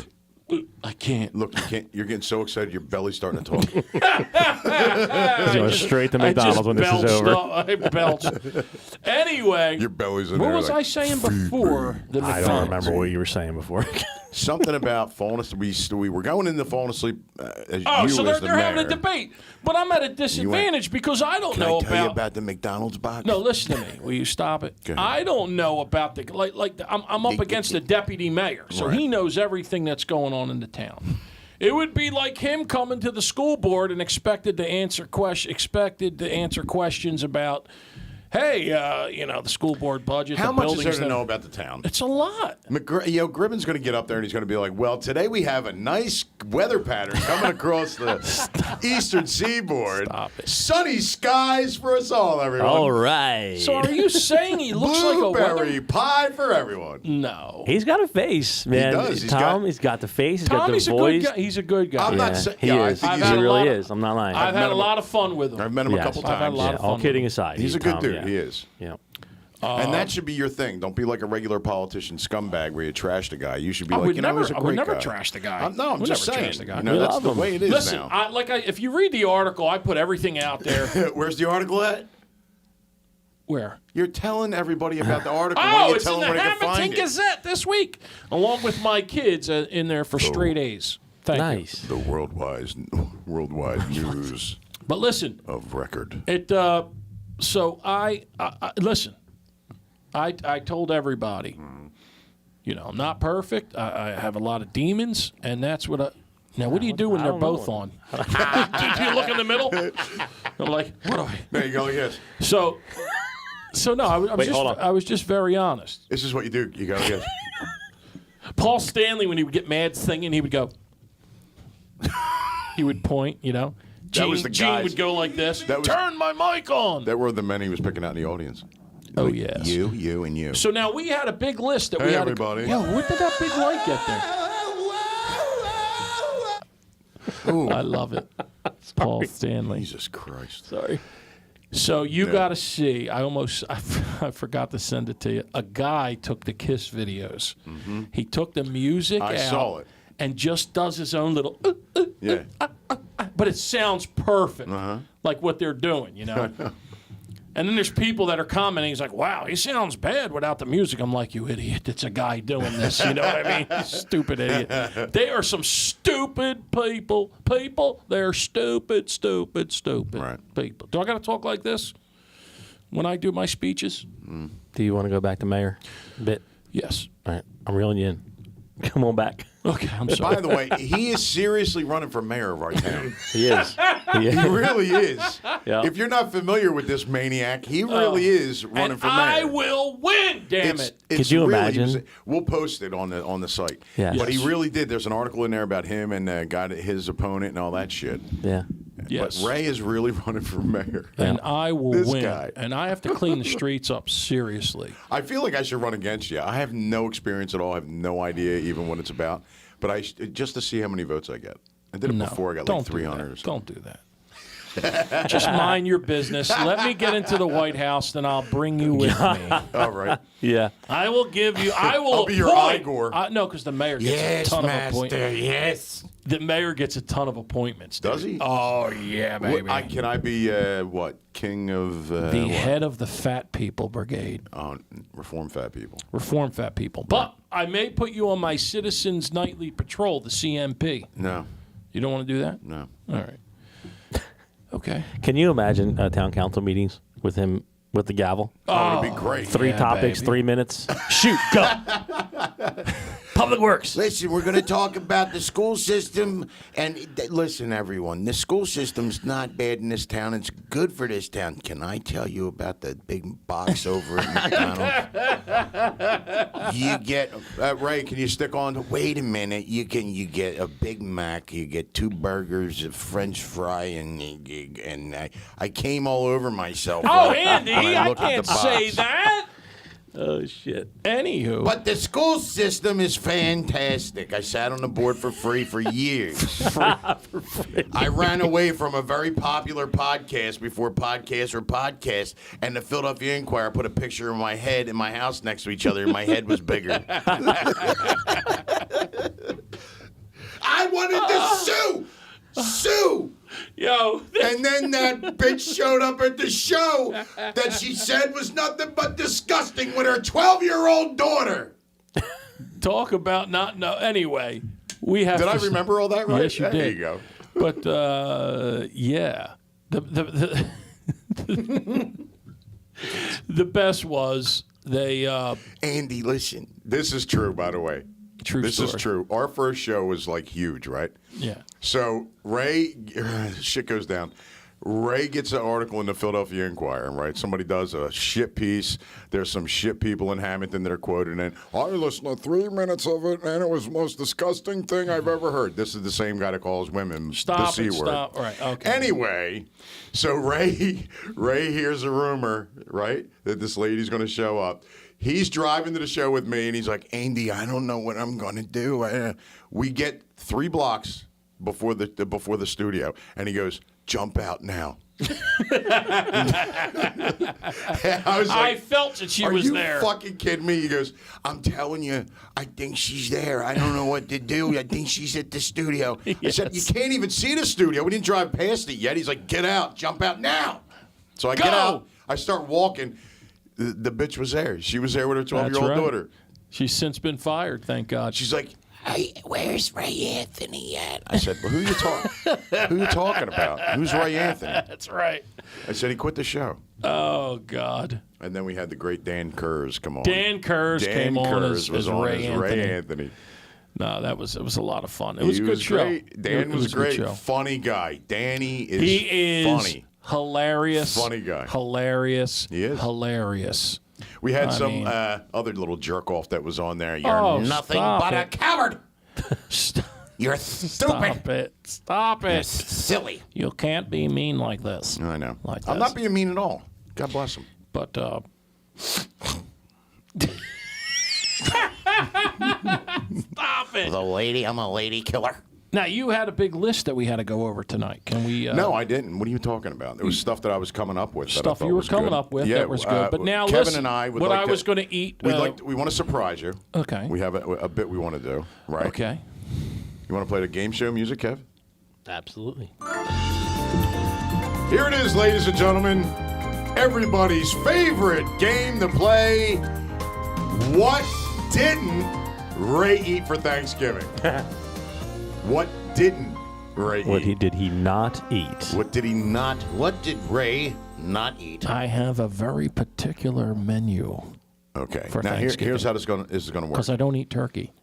here. I can't. Look, you can't. You're getting so excited, your belly's starting to talk. He's going straight to McDonald's when this is over. I belched. Anyway, Your belly's in what there. was like, I saying before the I McDonald's? don't remember what you were saying before. Something about falling asleep. We were going into falling asleep. As Oh, you so as they're the having a mayor. debate, but I'm at a disadvantage because I don't Can know I tell about. you about the McDonald's box? No, listen to me. Will you stop it? Go ahead. I don't know about the I'm up against the deputy mayor, so Right. he knows everything that's going on in the town. It would be like him coming to the school board and expected to answer questions about, hey, the school board budget. How the much is buildings there to that- know about the town? It's a lot. Gribben's going to get up there and he's going to be like, well, today we have a nice weather pattern coming across the eastern seaboard. Stop it. Sunny skies for us all, everyone. All right. So are you saying he looks like a Blueberry weather? pie for everyone. No. He's got a face, man. does. He's got the face. He's Tommy's got a the voice. good guy. He's a good guy. I'm not Yeah, saying. he Yeah, I is. think I've he's had He a really lot of- is. I'm not lying. I've met had a him- lot of fun with him. I've met him a Yes. couple I've had a times. lot Yeah, of all fun kidding with aside, He's a good Tom, dude. yeah. He is. Yeah. And that should be your thing. Don't be like a regular politician scumbag where you trash the guy. You should be I like, would he's a never- great I would never guy. trash the guy. I'm Would just never saying. trash the guy. You know, We that's love the him. way it is Listen, now. if you read the article, I put everything out there. Where's the article at? Where? You're telling everybody about the article. Why don't Oh, you it's tell in them the where they can Hamilton find it? Gazette this week, along with my kids in there for straight A's. Thank you. Nice. The worldwide news But listen, of record. it. So I listen. I told everybody, I'm not perfect. I have a lot of demons, and that's what I. Now, what do you do when I they're don't know. both on? Do you look in the middle? I'm like, what do I? There you go. Yes. So no, hold on. I was just very honest. This is what you do. You go. Yes. Paul Stanley, when he would get mad singing, he would go. He would point, Gene, was the Gene guys- would go like this. that was- Turn my mic on. That were the men he was picking out in the audience. Oh yes. You, and you. So now we had a big list that we Hey, had. everybody. Yo, where did that big light get there? Ooh, I love it. Paul Stanley. Jesus Christ. Sorry. So you got to see. I forgot to send it to you. A guy took the Kiss videos. He took the music I out saw it. and just does his own little. Yeah. But it sounds perfect, Uh-huh. like what they're doing, And then there's people that are commenting. He's like, "Wow, he sounds bad without the music." I'm like, "You idiot! It's a guy doing this." You know what I mean? Stupid idiot. They are some stupid people. They're stupid Right. people. Do I got to talk like this when I do my speeches? Do you want to go back to mayor a bit? Yes. All right. I'm reeling you in. Come on back. Okay, I'm sorry. By the way, he is seriously running for mayor of our town. He is. He is. He really is. Yeah. If you're not familiar with this maniac, he really is running and for mayor. I will win. Damn it. Could you really, imagine? We'll post it on the site. Yes. But he Yes. really did. There's an article in there about him and his opponent and all that shit. Yeah. Yes. But Ray is really running for mayor. And I will This win. guy. And I have to clean the streets up seriously. I feel like I should run against you. I have no experience at all. I have no idea even what it's about. But just to see how many votes I get. I did it No, before. I got don't like do 300 or that. something. Don't do that. Just mind your business. Let me get into the White House, then I'll bring you with me. All right. Yeah. I will give you. I will. I'll be your appoint- Igor. No, because the mayor gets a ton of appointments. yes. The mayor gets a ton of appointments. Dude. Does he? Oh yeah, baby. Can I be king of the what? head of the Fat People Brigade. Reform fat people? Reform fat people. But I may put you on my Citizens Nightly Patrol, the CMP. No, You don't want to do that? no. All right. Okay. Can you imagine town council meetings with him with the gavel? Oh, it'd be great. 3 yeah, topics, baby. 3 minutes. Shoot, go. Public Works. Listen, we're going to talk about the school system. And listen, everyone, the school system's not bad in this town. It's good for this town. Can I tell you about the big box over at McDonald's? You get Ray, can you stick on? Wait a minute. You get a Big Mac. You get 2 burgers, a French fry, and I came all over myself. Oh, when Andy, I looked at can't the box. say that. Oh, shit. Anywho. But the school system is fantastic. I sat on the board for free for years. I ran away from a very popular podcast before podcasts were podcasts, and the Philadelphia Inquirer put a picture of my head and my house next to each other, and my head was bigger. bitch showed up at the show that she said was nothing but disgusting with her 12-year-old daughter. Talk about not know. Anyway, we have. Did I remember all that right? Yes, you did. There you go. But yeah, the the best was they. Andy, listen. This is true, by the way. True This story. is true. Our first show was like huge, right? Yeah. So Ray, shit goes down. Ray gets an article in the Philadelphia Inquirer, right? Somebody does a shit piece. There's some shit people in Hamilton that are quoted in. I listened to 3 minutes of it, and it was the most disgusting thing I've ever heard. This is the same guy that calls women the C word. Stop. All right. Okay. Anyway, so Ray hears a rumor, right, that this lady's going to show up. He's driving to the show with me, and he's like, Andy, I don't know what I'm going to do. We get 3 blocks before the studio, and he goes, jump out now. I was like, I felt that she was there. Are you fucking kidding me? He goes, I'm telling you, I think she's there. I don't know what to do. I think she's at the studio. I said, you can't even see the studio. We didn't drive past it yet. He's like, get out. Jump out now. So I get out. I start walking. The bitch was there. She was there with her 12-year-old daughter. She's since been fired, thank God. She's like, hey, where's Ray Anthony at? I said, well, who you talking about? Who's Ray Anthony? That's right. I said, he quit the show. Oh, God. And then we had the great Dan Kurz come on. Dan Kurz came on as Ray Anthony. No, it was a lot of fun. It was a good show. Great. Dan was a good great. show. Funny guy. Danny is funny. Hilarious. Funny guy. Hilarious. He is. Hilarious. We had some mean, other little jerk off that was on there. You're nothing but a coward. You're stupid. Stop it. You're silly. You can't be mean like this. I know. Like I'm this. not being mean at all. God bless him. But Stop it. I'm a lady killer. Now, you had a big list that we had to go over tonight. Can we? No, I didn't. What are you talking about? There was stuff that I was coming up with. Stuff you were coming up with that was good. But now, Kevin listen, and I would what like I was going to eat. We want to surprise you. Okay. We have a bit we want to do. Right. Okay. You want to play the game show music, Kev? Absolutely. Here it is, ladies and gentlemen. Everybody's favorite game to play. What didn't Ray eat for Thanksgiving? What didn't Ray eat? Did he not eat? What did he not? What did Ray not eat? I have a very particular menu Okay. for Now Thanksgiving. here's how this is going to work. because I don't eat turkey.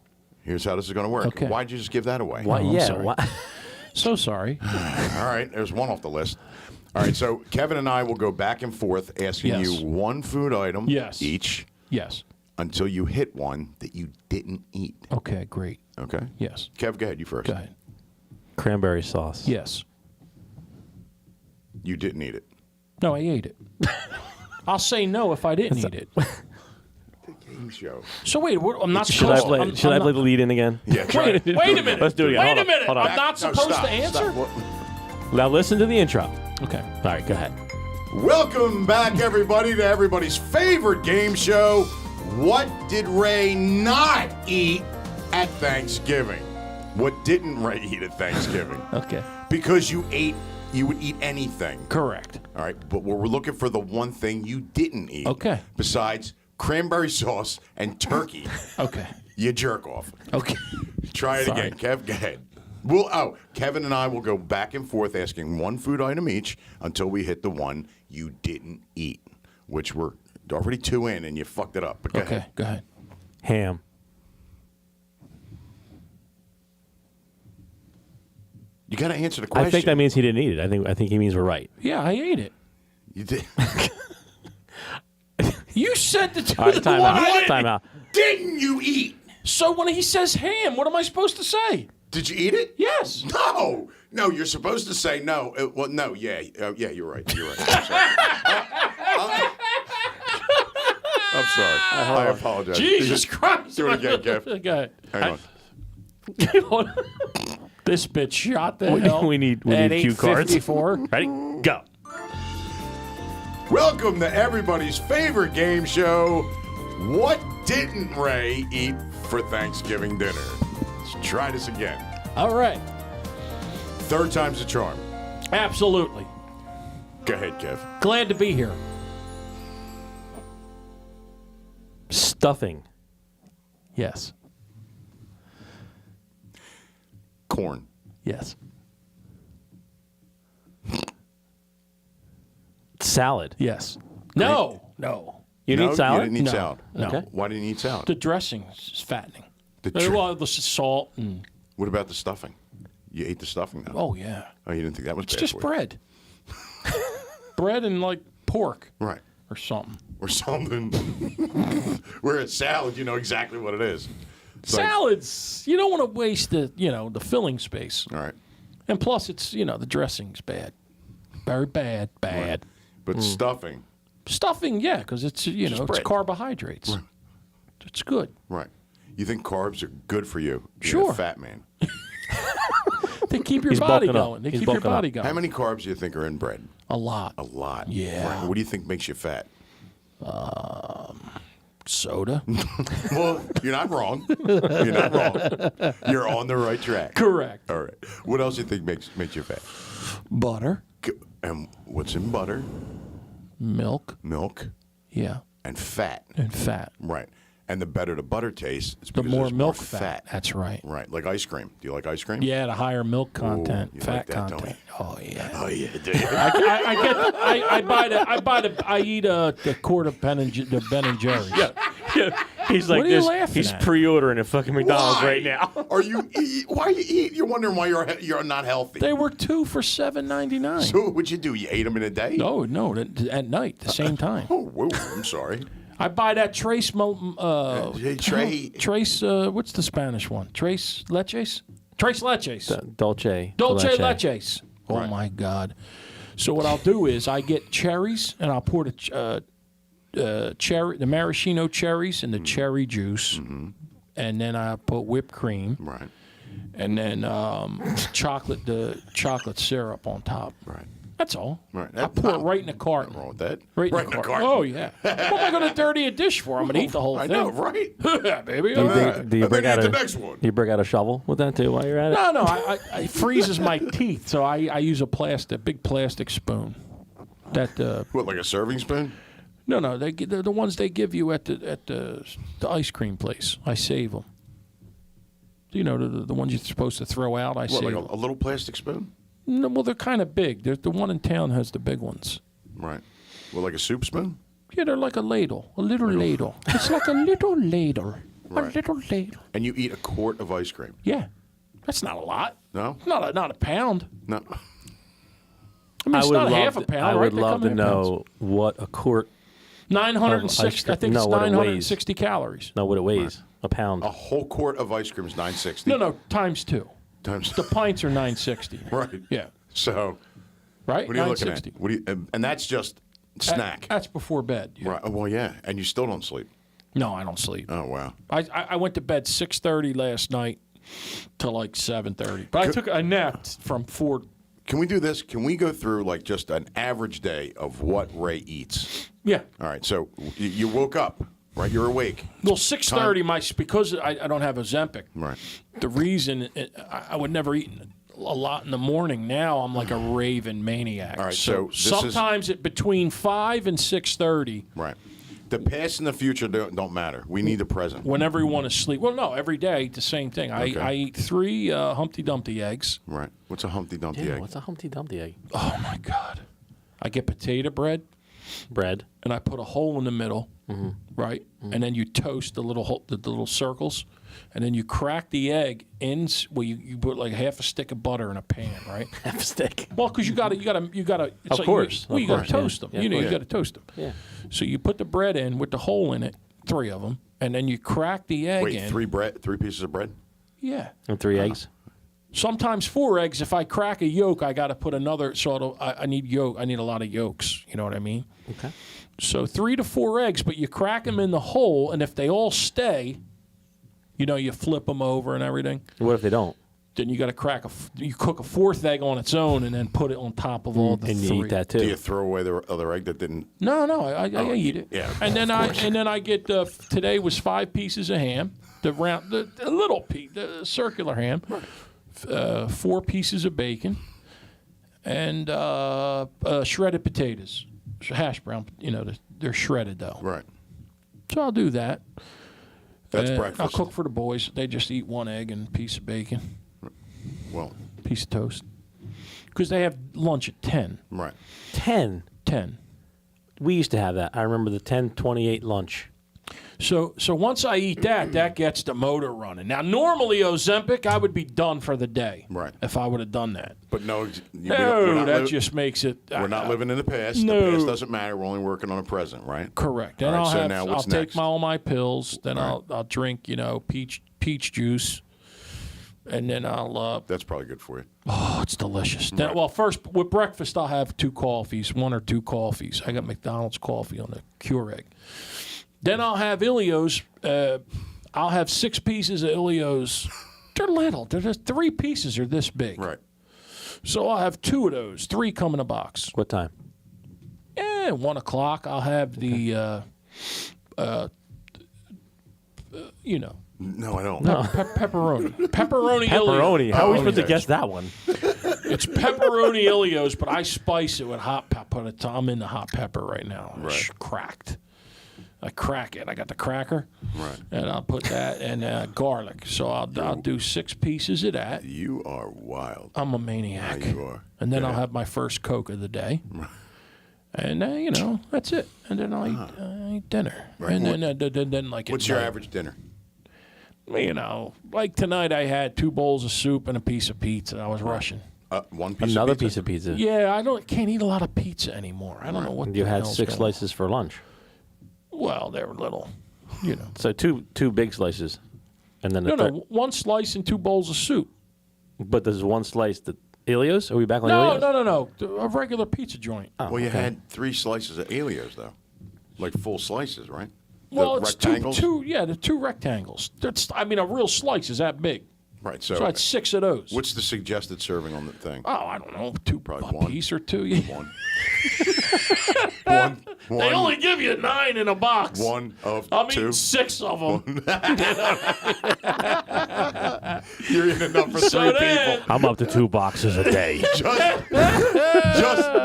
Here's how this is going to work. Okay. Why'd you just give that away? Why? I'm Yeah. sorry. Why? So sorry. All right. There's one off the list. All right. So Kevin and I will go back and forth asking Yes. you one food item each Yes. until you hit one that you didn't eat. Okay, great. Okay? Yes. Kev, go ahead. You first. Go ahead. Cranberry sauce. Yes. You didn't eat it. No, I ate it. I'll say no if I didn't eat it. Game show. So wait, I'm not Should I supposed play? to. Should I play the lead in again? Yeah. Try Wait, it. wait a minute. Let's do it again. Wait Hold a on, minute. hold on. I'm not No, supposed stop, to answer? stop. Now listen to the intro. Okay. All right, go ahead. Welcome back, everybody, to everybody's favorite game show. What did Ray not eat at Thanksgiving? What didn't Ray eat at Thanksgiving? Okay. Because you would eat anything. Correct. All right, but we're looking for the one thing you didn't eat. Okay. Besides cranberry sauce and turkey. Okay. You jerk off. Okay. Try it Sorry. again, Kev. Go ahead. Kevin and I will go back and forth asking one food item each until we hit the one you didn't eat, which we're already 2 in, and you fucked it up. But go ahead. Go ahead. Ham. You got to answer the question. I think that means he didn't eat it. I think he means we're right. Yeah, I ate it. You did. You said the All right, the time one out. I didn't- Time out. Didn't you eat? So when he says ham, what am I supposed to say? Did you eat it? Yes. No, you're supposed to say no. Well, no, yeah, you're right. You're right. I'm sorry. I'm sorry. I apologize. Jesus Christ. Do it again, Kev. Go ahead. Hang on. This bitch shot the hell. we need at cue cards. 8:54. Ready? Go. Welcome to everybody's favorite game show. What didn't Ray eat for Thanksgiving dinner? Let's try this again. All right. Third time's the charm. Absolutely. Go ahead, Kev. Glad to be here. Stuffing. Yes. Corn. Yes. Salad. Yes. No. No. You No, need salad? You didn't eat No. salad. No. Okay. Why didn't you eat salad? The dressing is fattening. The The salt and What about the stuffing? You ate the stuffing, though. oh yeah, Oh, you didn't think that was it's bad just for you? bread, bread and like pork Right. or something. Or something. Where it's salad, you know exactly what it is. It's like- Salads, you don't want to waste the the filling space, all right. and plus it's the dressing's bad, very bad, bad. But stuffing, Stuffing, yeah, because it's it's bread. carbohydrates. It's good. right. You think carbs are good for you? Being Sure. a fat man. They keep your He's body bulking up. going. They He's keep your bulking up. body going. How many carbs do you think are in bread? A lot. A lot. Yeah. Right. What do you think makes you fat? Soda. Well, you're not wrong. You're not wrong. You're on the right track. Correct. All right. What else do you think makes you fat? Butter, And what's in butter? milk, Milk yeah, and fat. and fat. Right. And the better the butter tastes, it's The because more there's milk more fat. That's right. Right. Like ice cream. Do you like ice cream? Yeah, the higher milk content, you fat like that, don't content. Oh yeah. Oh yeah, do you? I eat the quart of Ben and Jerry's. He's like What are you this. laughing He's at? pre-ordering at fucking McDonald's Why? right now. Are you? Why you eat? You're wondering why you're not healthy. They were 2 for $7.99. So what'd you do? You ate them in a day? No, at night, the same time. Oh, whoa, I'm sorry. I buy that Trace. Trace. What's the Spanish one? Trace leches. Trace leches. Dolce. Dulce leches. Oh my God! So what I'll do is I get cherries and I'll pour the maraschino cherries and the cherry juice, and then I put whipped cream, Right. and then chocolate syrup on top. Right. That's all. Right. I pour it right in the cart. Nothing wrong with that. Right in the cart. Oh yeah. What am I going to dirty a dish for? I'm going to eat the whole I thing. know, right? Yeah, baby. Do All you, right. think, do you And break then out eat a the next one. Do you break out a shovel with that too while you're at it? No. It freezes my teeth, so I use a big plastic spoon. That What, like a serving spoon? no, they're the ones they give you at the ice cream place. I save them. You know the ones you're supposed to throw out. I What, save like them. a little plastic spoon? No, well, they're kind of big. The one in town has the big ones. Right. Well, like a soup spoon? Yeah, they're like a ladle, a little ladle. It's like a little ladle, Right. a little ladle. And you eat a quart of ice cream? Yeah, that's not a lot. No? Not a pound. No. I mean, it's not half a pound. I right? would They love come to in pounds. know what a quart. 960. I think No, it's what it weighs. 960 calories. No, what it weighs. A pound. A whole quart of ice cream is $9.60. No, times 2. Times The pints are 960. Right. Yeah. So, Right. what are you looking 960. at? What do you? And that's just snack. That's before bed. Yeah. Right. Oh, well, yeah. And you still don't sleep. No, I don't sleep. Oh, wow. I went to bed 6:30 last night till like 7:30. But I napped from 4. Can we do this? Can we go through like just an average day of what Ray eats? Yeah. All right. So you woke up, right? You're awake. Well, 6:30. Because I don't have Ozempic. Right. The reason I would never eat a lot in the morning. Now I'm like a raving maniac. All right, so this is- sometimes between 5 and 6:30. Right. The past and the future don't matter. We need the present. Whenever you want to sleep. Well, no, every day I eat the same thing. Okay. I eat 3 Humpty Dumpty eggs. Right. What's a Humpty Dumpty Yeah, egg? what's a Humpty Dumpty egg? Oh my God! I get potato bread Bread. and I put a hole in the middle, right? And then you toast the little circles, and then you crack the egg in. Well, you put like half a stick of butter in a pan, right? Half a stick. Well, because you got to. It's Of like course, you of got course, to toast yeah. them. Yeah, You know, of you course. got to toast them. Yeah. So you put the bread in with the hole in it, 3 of them, and then you crack the egg Wait, in. 3 pieces of bread? Yeah. And 3 eggs. Sometimes 4 eggs. If I crack a yolk, I got to put another. So I need yolk. I need a lot of yolks. You know what I mean? Okay. So 3 to 4 eggs, but you crack them in the hole, and if they all stay, you flip them over and everything. What if they don't? Then you got to you cook a 4th egg on its own, and then put it on top of all the And 3. you eat that Do you too. throw away the other egg that didn't? No, I eat it. yeah, and then of course. I get today was 5 pieces of ham, the little piece, the circular ham, 4 pieces of bacon, and shredded potatoes, hash brown. They're shredded though. Right. So I'll do that. That's I'll breakfast. cook for the boys. They just eat 1 egg and a piece of bacon, Well, piece of toast, because they have lunch at 10. right. 10. 10. We used to have that. I remember the 10:28 lunch. So once I eat that gets the motor running. Now, normally Ozempic, I would be done for the day. Right. If I would have done that. But no, That just makes it. We're not living in the past. No. The past doesn't matter. We're only working on the present, right? Correct. All And right, so I'll now what's take next? all my pills. Then Right. I'll drink, peach juice. And then I'll. That's probably good for you. Oh, it's delicious. Then, well, first with breakfast, I'll have 2 coffees, 1 or 2 coffees. I got McDonald's coffee on the Keurig. Then I'll have Ilios. I'll have 6 pieces of Ilios. They're little. They're just 3 pieces are this big. Right. So I'll have 2 of those. 3 come in a box. What time? 1 o'clock. I'll have the, No, I don't. pepperoni. Pepperoni Ilios. Pepperoni. How are we Oh, supposed to yes. guess that one? It's pepperoni Ilios, but I spice it with hot pepper. I'm in the hot pepper right now. Right. It's cracked. I crack it. I got the cracker. Right. And I'll put that and garlic. So I'll do 6 pieces of that. You are wild. I'm a maniac. Yeah, you are. And then Yeah. I'll have my first Coke of the day. And that's it. And then I'll eat dinner. Right. And then like at What's your night, average dinner? like tonight I had 2 bowls of soup and a piece of pizza. I was rushing. 1 piece Another of pizza? piece of pizza. Yeah, can't eat a lot of pizza anymore. I don't know what You the had hell's 6 going on. slices for lunch. Well, they were little, So two big slices, and then the third. No, 1 slice and 2 bowls of soup. But there's 1 slice. The Ilios? Are we back on No, Ilios? no. A regular pizza joint. Oh, Well, you okay. had 3 slices of Ilios, though. Like full slices, right? Well, the it's rectangles? the 2 rectangles. A real slice is that big. Right, So I had 6 of those. what's the suggested serving on the thing? Oh, I don't know, 2 Probably a 1. piece or 2. Yeah. 1. one. They only give you 9 in a box. 1 of I'm 2. eating 6 of them. You're eating enough for So 3 then- people. I'm up to 2 boxes a day.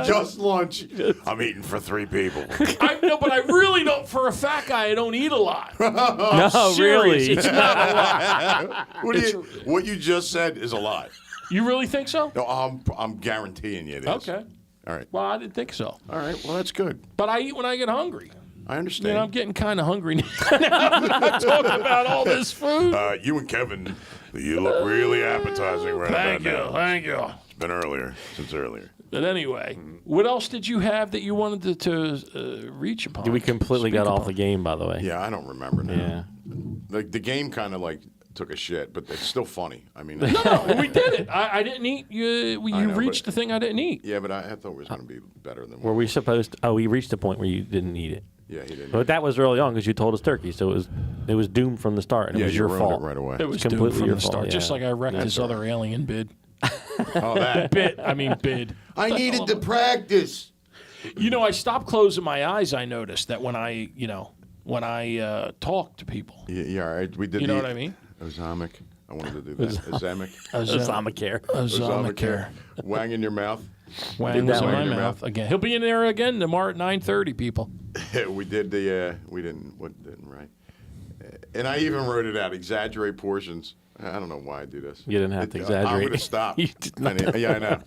Just lunch. I'm eating for 3 people. I know, but I really don't. For a fat guy, I don't eat a lot. No, Serious, really. it's not a lot. What you just said is a lie. You really think so? No, I'm guaranteeing you it is. Okay. All right. Well, I didn't think so. All right. Well, that's good. But I eat when I get hungry. I understand. I'm getting kind of hungry now. I'm talking about all this food. You and Kevin, you look really appetizing right Thank you. about now. Thank you. It's been since earlier. But anyway, what else did you have that you wanted to reach upon? We completely Speak got off upon? the game, by the way. Yeah, I don't remember now. Yeah. The game kind of took a shit, but it's still funny. I mean, No, we did it. I didn't eat. You know, reached but- the thing I didn't eat. yeah, but I thought it was going to be better than Were what. we supposed to? Oh, we reached the point where you didn't eat it. Yeah, he didn't. But that was early on because you told us turkey, so it was doomed from the start, and yeah, it was you your ruined fault. it right away. It was completely doomed from your the start. fault, Just yeah. like I wrecked That's his all other alien bid. Oh, that. Bid. I needed to practice. I stopped closing my eyes. I noticed that when I talk to people. Yeah, all right. We did. You know what I mean? Ozamic. I wanted to do that. Ozamic. Obamacare. Ozamacare. Wang in your mouth. Wang was in Wang my in your mouth mouth. again. He'll be in there again tomorrow at 9:30. People. We did we didn't right. And I even wrote it out. Exaggerate portions. I don't know why I do this. You didn't have to I'm exaggerate. going to stop. You did not. I know.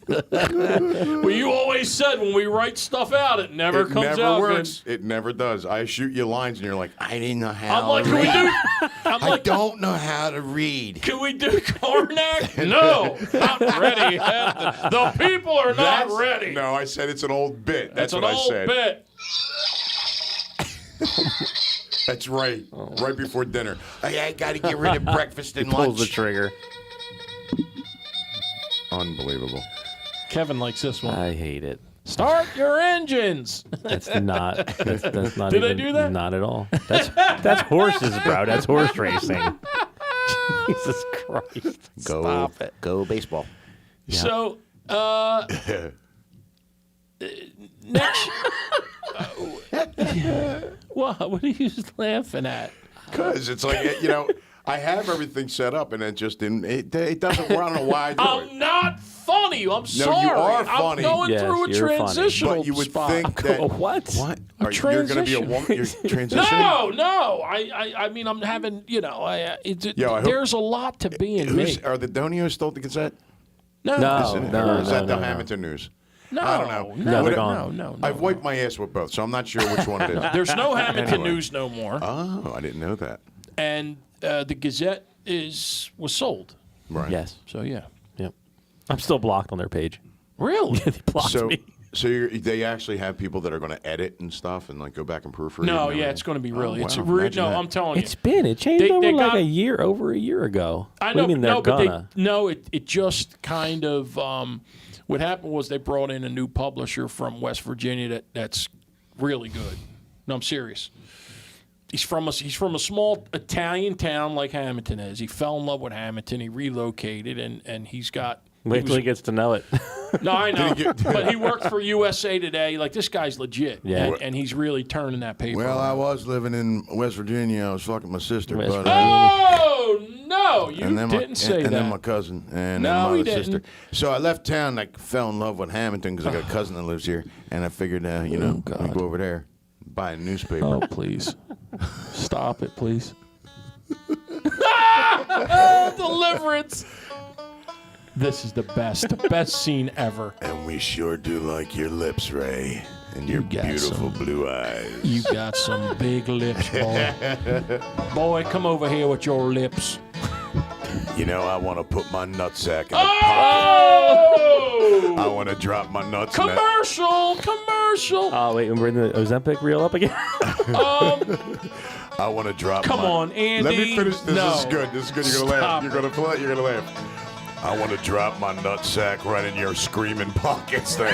Well, you always said when we write stuff out, it never It comes never out. works. It never does. I shoot you lines, and you're like, I didn't know how. I'm like, to can we read. do? I'm I like, don't know how to read. can we do Karnak? No, not ready. The people are not ready. No, I said it's an old bit. That's It's what an I old said. bit. That's right. Right before dinner. I got to get rid of breakfast and Pulls the lunch. trigger. Unbelievable. Kevin likes this one. I hate it. Start your engines. That's not. That's not. Did I even, do that? Not at all. That's horses, bro. That's horse racing. Jesus Christ. Stop it. Go baseball. So, next. What are you laughing at? Because it's like, I have everything set up, and it just didn't. It doesn't. I don't know why I do it. I'm not funny. I'm sorry. you are funny. I'm going Yes, through a you're funny. transitional But you would spot. think that What? What? You're going to be a woman? You're transitioning? No. I mean, I'm having, I hope- there's a lot to being me. Are the Donios still at the Gazette? No. No. Or is that the Hamilton News? No. I don't know. No, they're no, gone. no. I've wiped my ass with both, so I'm not sure which one it is. There's no Hamilton Anyway. News no more. Oh, I didn't know that. And the Gazette was sold. Right. Yes. So, yeah. Yep. I'm still blocked on their page. Really? They blocked So, me. they actually have people that are going to edit and stuff and like go back and proofread. No, and yeah, everything? it's going to be really. Oh, It's wow. no, Imagine that. I'm telling you. It changed They over like got- over a year ago. I What know, do you mean they're no, but gonna? it just kind of what happened was they brought in a new publisher from West Virginia that's really good. No, I'm serious. He's from a small Italian town like Hamilton is. He fell in love with Hamilton. He relocated and he's got. Wait till he gets to know it. No, I know, but he worked for USA Today. Like this guy's legit, Yeah. and he's really turning that paper. Well, I around. was living in West Virginia. I was fucking my sister, West but Oh no, you and then didn't say and that. then my cousin and No, then my he other sister. didn't. So I left town. Like fell in love with Hamilton because I got a cousin that lives here, and I figured, I'd go over there, buy a newspaper. Oh, please. Stop it, please. Deliverance. This is the best scene ever. And we sure do like your lips, Ray, and your got beautiful blue eyes. You got some big lips, boy. Boy, come over here with your lips. You know, I want to put my nutsack in the pocket. Oh! I want to drop my nuts in that. Commercial. Oh wait, we're in the Ozempic reel up again. I want to drop. Come on, Andy. Let me finish this. No. This is good. This is good. You're gonna Stop. laugh. You're gonna play. You're gonna laugh. I want to drop my nutsack right in your screaming pockets there.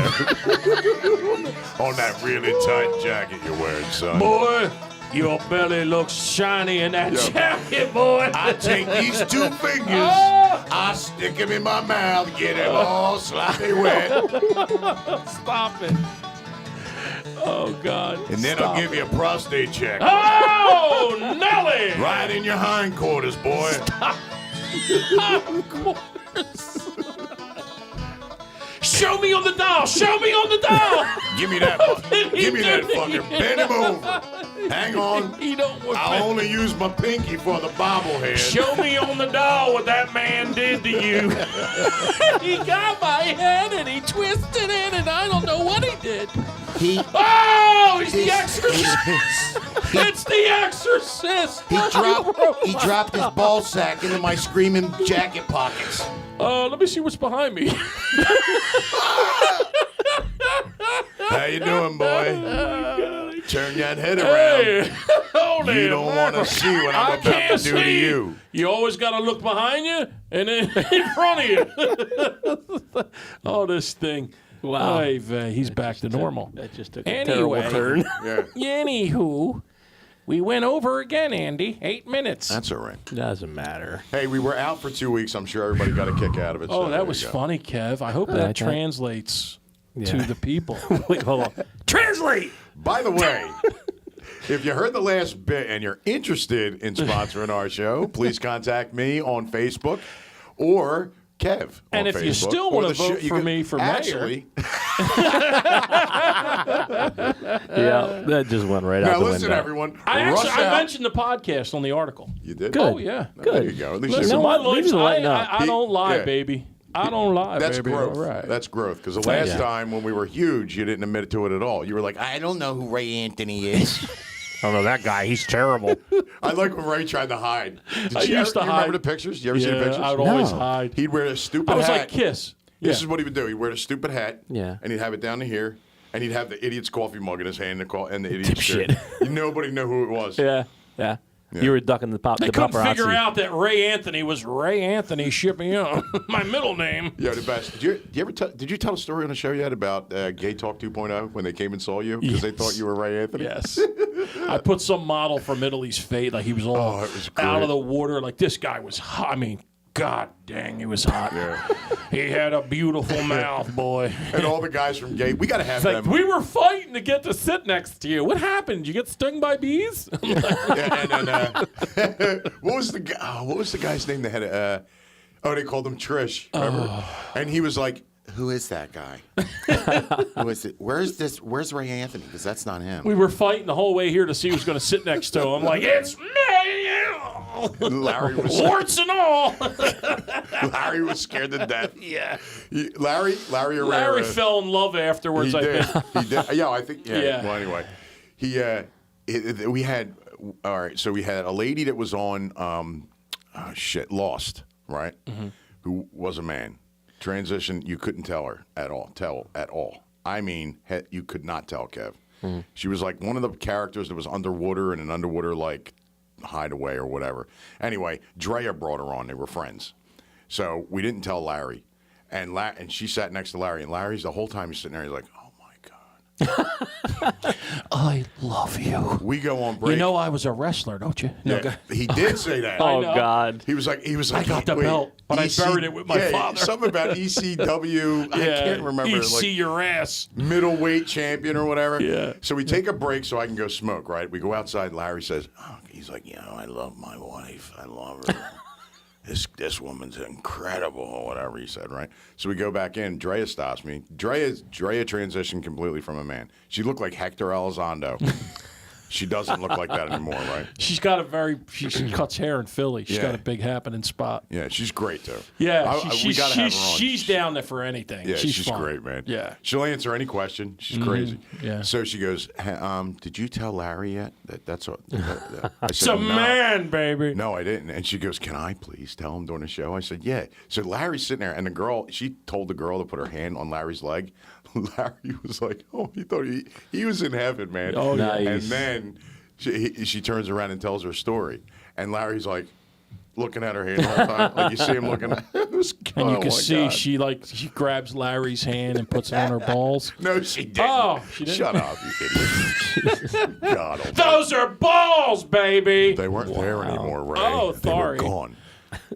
On that really tight jacket you're wearing, son. Boy, your belly looks shiny in that jacket, boy. I take these two fingers, Oh! I stick them in my mouth, get them all sloppy wet, Stop it. Oh, God. and then I'll give you a prostate check. Oh, Nelly! Right in your hindquarters, boy. Show me on the dial. Show me on the dial. Give me that. Give me that fucker. Bend him over. Hang on. He don't want I'll only use my pinky for the bobblehead. Show me on the dial what that man did to you. He got my head and he twisted it, and I don't know what he did. Oh, he's the exorcist. It's the exorcist. He dropped his ball sack into my screaming jacket pockets. Let me see what's behind me. How you doing, boy? Turn that head Hey, around. holy You don't want to mackerel. see what I I'm about can't to do to see. you. You always got to look behind you and then in front of you. Oh, this thing. Wow. Oy vey, he's back to normal. That just took a Anyway. terrible turn. Yeah, Anywho, we went over again, Andy. 8 minutes. that's all right. Doesn't matter. Hey, we were out for 2 weeks. I'm sure everybody got a kick out of it. Oh, so that there was you go. funny, Kev. I hope I that think- translates to Yeah. the people. Wait, hold on. Translate. By the way, if you heard the last bit and you're interested in sponsoring our show, please contact me on Facebook or Kev on And if you Facebook, still or wanna the vote you for can- me for mayor. actually, Yeah, that just went right now out the listen, window. everyone. I rush actually out. mentioned the podcast on the article. You did? Good. Oh, yeah. There you go. At least Listen, you know my what? Leave lips, it lighten up. I don't lie, Yeah. baby. I don't lie, That's baby. growth. All right. That's growth. Because the last Yeah. time when we were huge, you didn't admit to it at all. You were like, I don't know who Ray Anthony is. Oh no, that guy, he's terrible. I like when Ray tried to hide. Did I you used to you remember hide. the pictures? You ever see the Yeah, pictures? I would always No. hide. He'd wear a stupid I was hat. like Kiss. This Yeah. is what he would do. He'd wear a stupid hat. Yeah. And he'd have it down to here. And he'd have the idiot's coffee mug in his hand and the idiot's Dipshit. shirt. Nobody knew who it was. Yeah. You were ducking the They couldn't paparazzi. figure out that Ray Anthony was Ray Anthony shipping out my middle name. Yeah, the best. Did you tell a story on the show yet about Gay Talk 2.0 when they came and saw you because they Yes. thought you were Ray Anthony? Yes. I put some model from Italy's face, like he was all Oh, it was out great. of the water. Like this guy was hot. I mean, God dang, he was hot. Yeah. He had a beautiful mouth, boy. And all the guys from Gay, we got to have It's like, them. we were fighting to get to sit next to you. What happened? Did you get stung by bees? Yeah, and then, what was the guy's name that had they called him Trish, remember? And he was like, who is that guy? Who is it? Where's Ray Anthony? Because that's not him. We were fighting the whole way here to see who's going to sit next to him. Like, it's me! Larry was Warts and all! Larry was scared to death. Yeah. Larry Herrera. Larry fell in love afterwards, He I did. think. He did. Yeah, I think. Yeah. Yeah. Well, anyway, we had all right. So we had a lady that was on Lost, right? Mm-hmm. Who was a man. Transition, you couldn't tell her at all. I mean, you could not tell, Kev. Mm-hmm. She was like one of the characters that was underwater in an underwater like hideaway or whatever. Anyway, Drea brought her on. They were friends, so we didn't tell Larry, and she sat next to Larry, and Larry's the whole time he's sitting there. He's like, oh my God. I love you. We go on break. You know I was a wrestler, don't you? No, Yeah, he did say that. Oh know. God. He was like, I got the belt, but I buried it with my father. Something about ECW. I can't remember. You like, see your ass. middleweight champion or whatever. Yeah. So we take a break so I can go smoke, right? We go outside. Larry says, he's like, I love my wife. I love her. This woman's incredible or whatever he said, right? So we go back in. Drea stops me. Drea transitioned completely from a man. She looked like Hector Elizondo. She doesn't look like that anymore, right? She cuts hair in Philly. She's got a big happening spot. Yeah, she's great, too. Yeah, we got to have her on. she's down there for anything. Yeah, she's fun. great, man. Yeah. She'll answer any question. She's crazy. Yeah. So she goes, did you tell Larry yet? That's what. I said, It's a man, baby. No, I didn't. And she goes, can I please tell him during the show? I said, yeah. So Larry's sitting there, and the girl, she told the girl to put her hand on Larry's leg. Larry was like, he thought he was in heaven, man. Oh, nice. And then she turns around and tells her story. And Larry's like, looking at her hand all the time. Like you see him looking at her. And you can see she grabs Larry's hand and puts it on her balls. No, she didn't. Oh, she didn't? Shut up, you idiot. God, Those are balls, baby. they weren't there anymore, Ray. Oh, they were sorry. gone.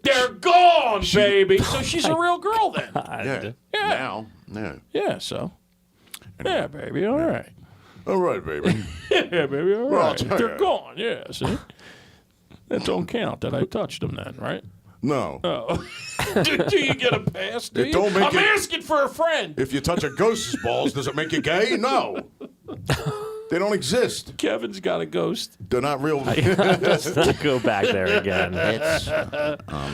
They're gone, baby. So she's a real girl then. Yeah. Yeah. Now, yeah. Yeah, so. Yeah, baby, all right. All right, baby. Yeah, baby, all Well, I'll right. tell They're ya. gone, yeah, see? That don't count that I touched them then, right? No. Oh. do you get a pass, do It you? don't make I'm it- asking for a friend. If you touch a ghost's balls, does it make you gay? No. They don't exist. Kevin's got a ghost. They're not real. Let's not go back there again.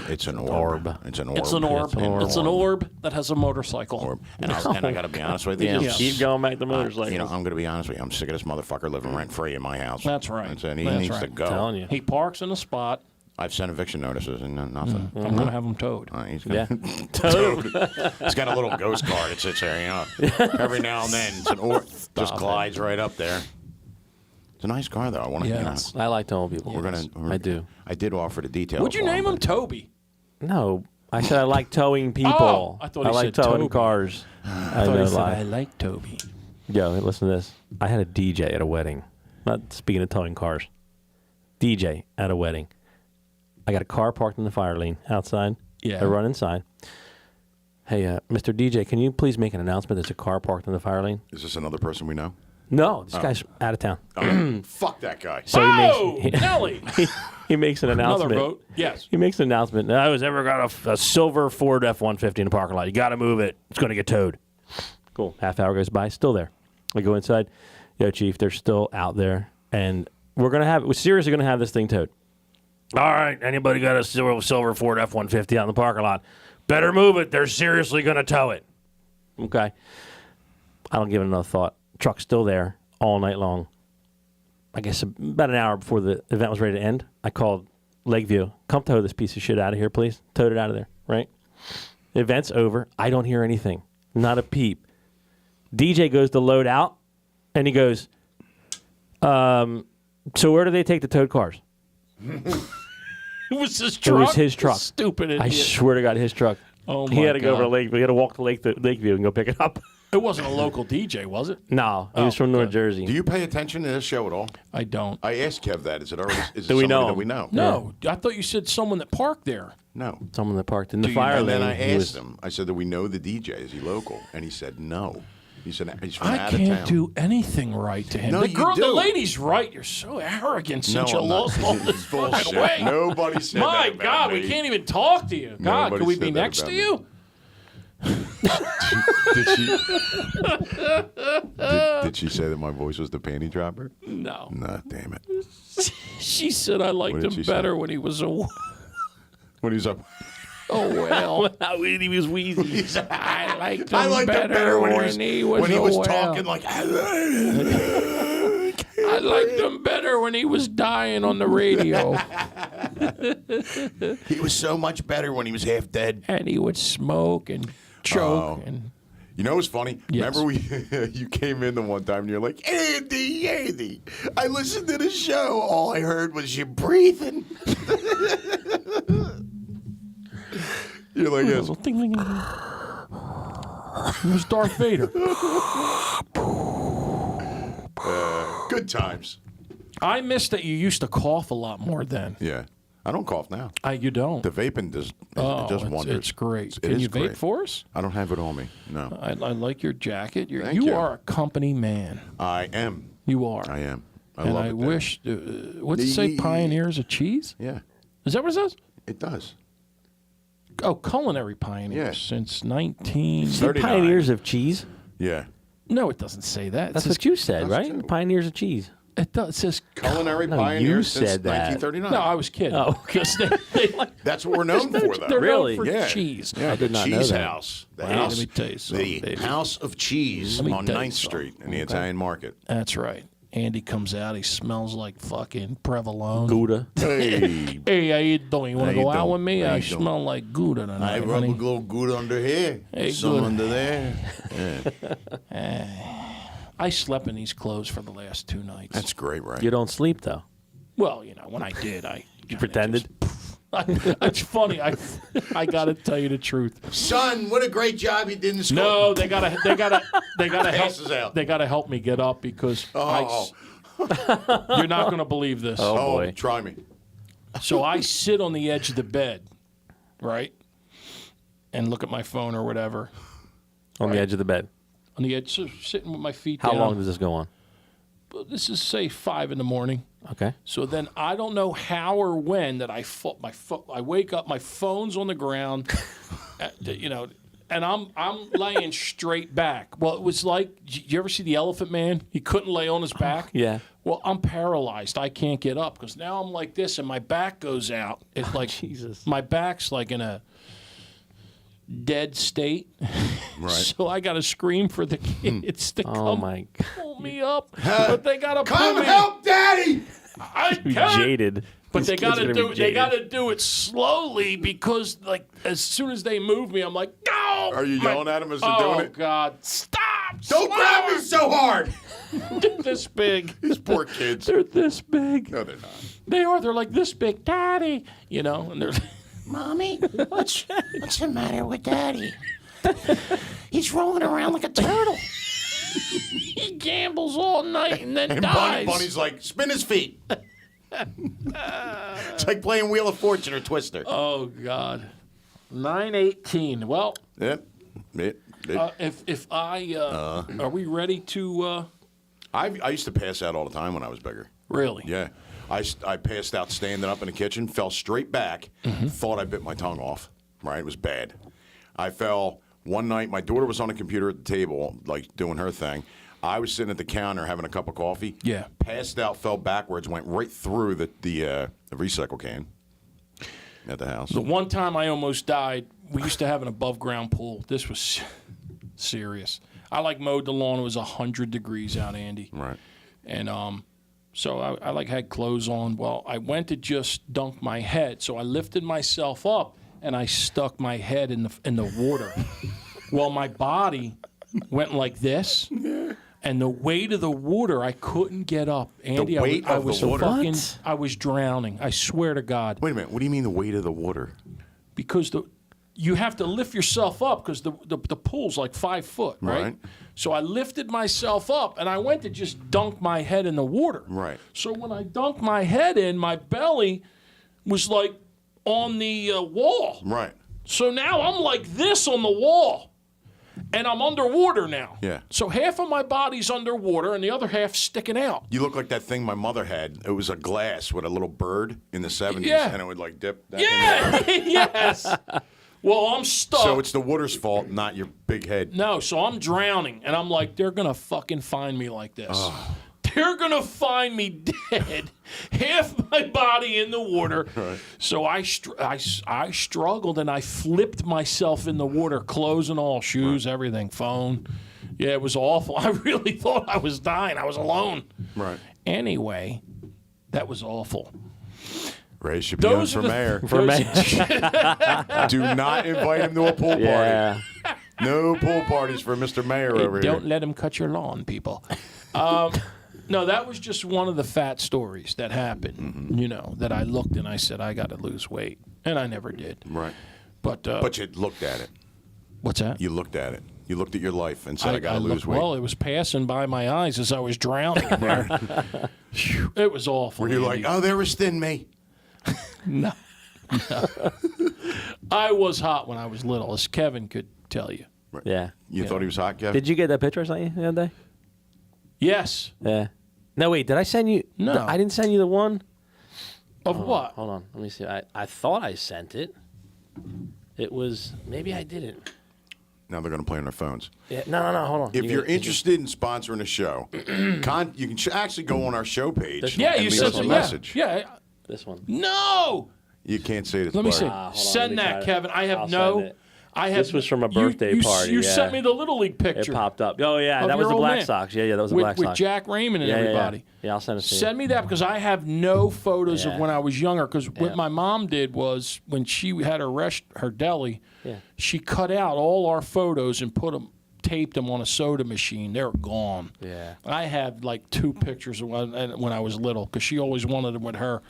It's an orb. It's an orb. It's an orb. It's an orb that has a motorcycle. And I got to be honest with you. Yes. Keep going back to motorcycles. I'm going to be honest with you. I'm sick of this motherfucker living rent free in my house. That's right. And he That's needs to right. go. telling you. He parks in a spot. I've sent eviction notices and nothing. I'm going to have him towed. He's Yeah. gonna, He's got a little ghost car that sits there, Every now and then, it's an orb. Just glides right up there. It's a nice car, though. I want to. Yes. I like towing people. I do. I did offer the detail. Would you name him Toby? No, I said I like towing people. Oh, I thought he like said towing Toby. cars. I I know, said lie. I like Toby. Yo, listen to this. I had a DJ at a wedding. Not speaking of towing cars. DJ at a wedding. I got a car parked in the fire lane outside. Yeah. I run inside. Hey, Mr. DJ, can you please make an announcement? There's a car parked in the fire lane. Is this another person we know? No, this guy's out of town. Fuck that guy. So Oh, he makes Nelly. he makes an Another announcement. vote. Yes. He makes an announcement. I was ever got a silver Ford F-150 in the parking lot. You got to move it. It's going to get towed. Cool. Half hour goes by. Still there. I go inside. Yo, Chief, they're still out there, and we're seriously going to have this thing towed. All right. Anybody got a silver Ford F-150 out in the parking lot? Better move it. They're seriously going to tow it. Okay. I don't give it another thought. Truck's still there all night long. I guess about an hour before the event was ready to end, I called Lakeview. Come tow this piece of shit out of here, please. Towed it out of there, right? The event's over. I don't hear anything. Not a peep. DJ goes to load out, and he goes, so where do they take the towed cars? It was his It truck. was his truck. Stupid idiot. I swear to God, his truck. Oh, He my had to go over to God. Lakeview. He had to walk to Lakeview and go pick it up. It wasn't a local DJ, was it? No, he was from North Jersey. Do you pay attention to this show at all? I don't. I asked Kev that. Is it already? Is it Do we somebody know that him? we know? No, I thought you said someone that parked there. No. Someone that parked in the fire And lane. then I he asked was- him. I said, "Do we know the DJ? Is he local?" And he said, "No." He said, "He's from I out of can't town." do anything right to him. No, the you girl, the do. lady's right. You're so arrogant since you I'm not. lost all this Bullshit. fucking weight. Nobody said that My about God, me. we can't even talk to you. God, Nobody could we said be that next about to me. you? Did she say that my voice was the panty dropper? No. No, damn it. She said I liked did him she say? better when he was a. When he's up. Oh well. he was wheezy. I liked him I liked better, him better when he was he was a whale. talking like. I liked him better when he was dying on the radio, He was so much better when he was half dead. and he would smoke and choke and. You know what's funny? Yes. Remember you came in the one time and you're like, Andy, I listened to the show. All I heard was you breathing. You're like this. Ding, ding, ding. It was Darth Vader. Good times. I miss that you used to cough a lot more then. Yeah. I don't cough now. You don't. The vaping does Oh, it does it's, wonders. it's great. It Can is you vape great. for us? I don't have it on me. No. I like your jacket. Thank you you. are a company man. I am. You are. I am. I and love I it. there. wish. What's it say? Pioneers of cheese? Yeah. Is that what it says? It does. Oh, culinary pioneers Yeah. since 19. 39. Pioneers of cheese. Yeah. No, it doesn't say that. It That's says, what you said, That's right? true. Pioneers of cheese. It does. It says. Culinary No, you pioneers since said that. 1939. No, I was kidding. Oh. Because they like. That's what we're known for, though. They're Really? known for Yeah. cheese. Yeah, I did the not know Cheese that. House. The Wow. house. Let me tell you something, the baby. House of Cheese Let me on tell you 9th Street something, in the Italian Market. That's right. Andy comes out. He smells like fucking provolone. Gouda. Hey, Hey, how you doing? You want How to you go out doing? with me? How I you doing? smell like Gouda tonight, I rub a honey. little good under here. Hey, some good. under there. Yeah. I slept in these clothes for the last 2 nights. That's great, right? You don't sleep though. Well, when I did, You pretended. It's funny. I got to tell you the truth. Son, what a great job you did in school. No, they gotta Passes help. out. They gotta help me get up because Oh. you're not gonna believe this. Oh, Oh, boy. try me. So I sit on the edge of the bed, right, and look at my phone or whatever. On the edge of the bed. On the edge, so sitting with my feet How down. long does this go on? This is say 5 a.m. Okay. So then I don't know how or when that I wake up, my phone's on the ground, and I'm laying straight back. Well, it was like, you ever see the Elephant Man? He couldn't lay on his back. Yeah. Well, I'm paralyzed. I can't get up because now I'm like this, and my back goes out. It's like Jesus. my back's like in a dead state. Right. So I got to scream for the kids to Oh come my pull me up, but they got to pull Come me. help Daddy! I God. can't. Jaded. But These they kids got are to gonna do be it. They jaded. got to do it slowly because, like, as soon as they move me, I'm like, no. Are you yelling at 'em as they're oh, doing it? God, stop! Don't grab me so hard! They're this big. These poor kids. They're this big. No, they're not. They are. They're like this big, Daddy. And they're. Mommy, what's the matter with Daddy? He's rolling around like a turtle. He gambles all night and then And dies. Bunny's like, spin his feet. It's like playing Wheel of Fortune or Twister. Oh God. 9:18. Well, Yep. if I are we ready to? I used to pass out all the time when I was bigger. Really? Yeah. I passed out standing up in the kitchen, fell straight back, thought I bit my tongue off. Right? It was bad. I fell one night. My daughter was on the computer at the table, like doing her thing. I was sitting at the counter having a cup of coffee. Yeah. Passed out, fell backwards, went right through the recycle can at the house. The one time I almost died, we used to have an above-ground pool. This was serious. I mowed the lawn. It was 100 degrees out, Andy. Right. And so I had clothes on. Well, I went to just dunk my head. So I lifted myself up, and I stuck my head in the water. Well, my body went like this. And the weight of the water, I couldn't get up. Andy, weight I of the was water? fucking, What? I was drowning. I swear to God. Wait a minute. What do you mean the weight of the water? Because you have to lift yourself up because the pool's like 5 foot, right? Right. So I lifted myself up, and I went to just dunk my head in the water. Right. So when I dunked my head in, my belly was like on the wall. Right. So now I'm like this on the wall, and I'm underwater now. Yeah. So half of my body's underwater, and the other half sticking out. You look like that thing my mother had. It was a glass with a little bird in the 70s, Yeah. and it would like dip. That Yeah. Yes. Well, I'm stuck. So it's the water's fault, not your big head. No, so I'm drowning, and I'm like, they're going to fucking find me like this. Oh. They're going to find me dead, half my body in the water. Right. So I struggled, and I flipped myself in the water, clothes and all, shoes, everything, phone. Yeah, it was awful. I really thought I was dying. I was alone. Right. Anyway, that was awful. Ray should be on for mayor. Do not invite him to a pool party. Yeah. No pool parties for Mr. Mayor over here. Don't let him cut your lawn, people. No, that was just one of the fat stories that happened, you know, that I looked and I said, I got to lose weight. And I never did. Right. But you looked at it. What's that? You looked at it. You looked at your life and said, I got to lose looked, weight. Well, it was passing by my eyes as I was drowning in there. It was awful. Were you Andy. like, oh, there was thin me? No. I was hot when I was little, as Kevin could tell you. Right. Yeah. You thought he was hot, Kev? Did you get that picture I sent you the other day? Yes. Yeah. No, wait. Did I send you? No. I didn't send you the one. Of what? Hold on. Let me see. I thought I sent it. It was maybe I didn't. Now they're going to play on their phones. Yeah. No. Hold on. If you're interested in sponsoring a show, you can actually go on our show page Yeah, and you leave said us a so. message. Yeah. this one. No. You can't say it. Let me see. hold on, Send let me that, try to- Kevin. I have I'll no. send it. I have. This was from a birthday party, You yeah. sent me the Little League picture. It popped up. Oh yeah, of that was your the old Black man. Sox. Yeah, that was the with, Black with Sox. Jack Raymond and Yeah, everybody. Yeah, I'll send it to you. Send me that because I have no photos of Yeah. when I was younger. Because Yeah. what my mom did was when she had her deli, Yeah. she cut out all our photos and taped them on a soda machine. They're gone. Yeah. I have like 2 pictures of when I was little because she always wanted them with her.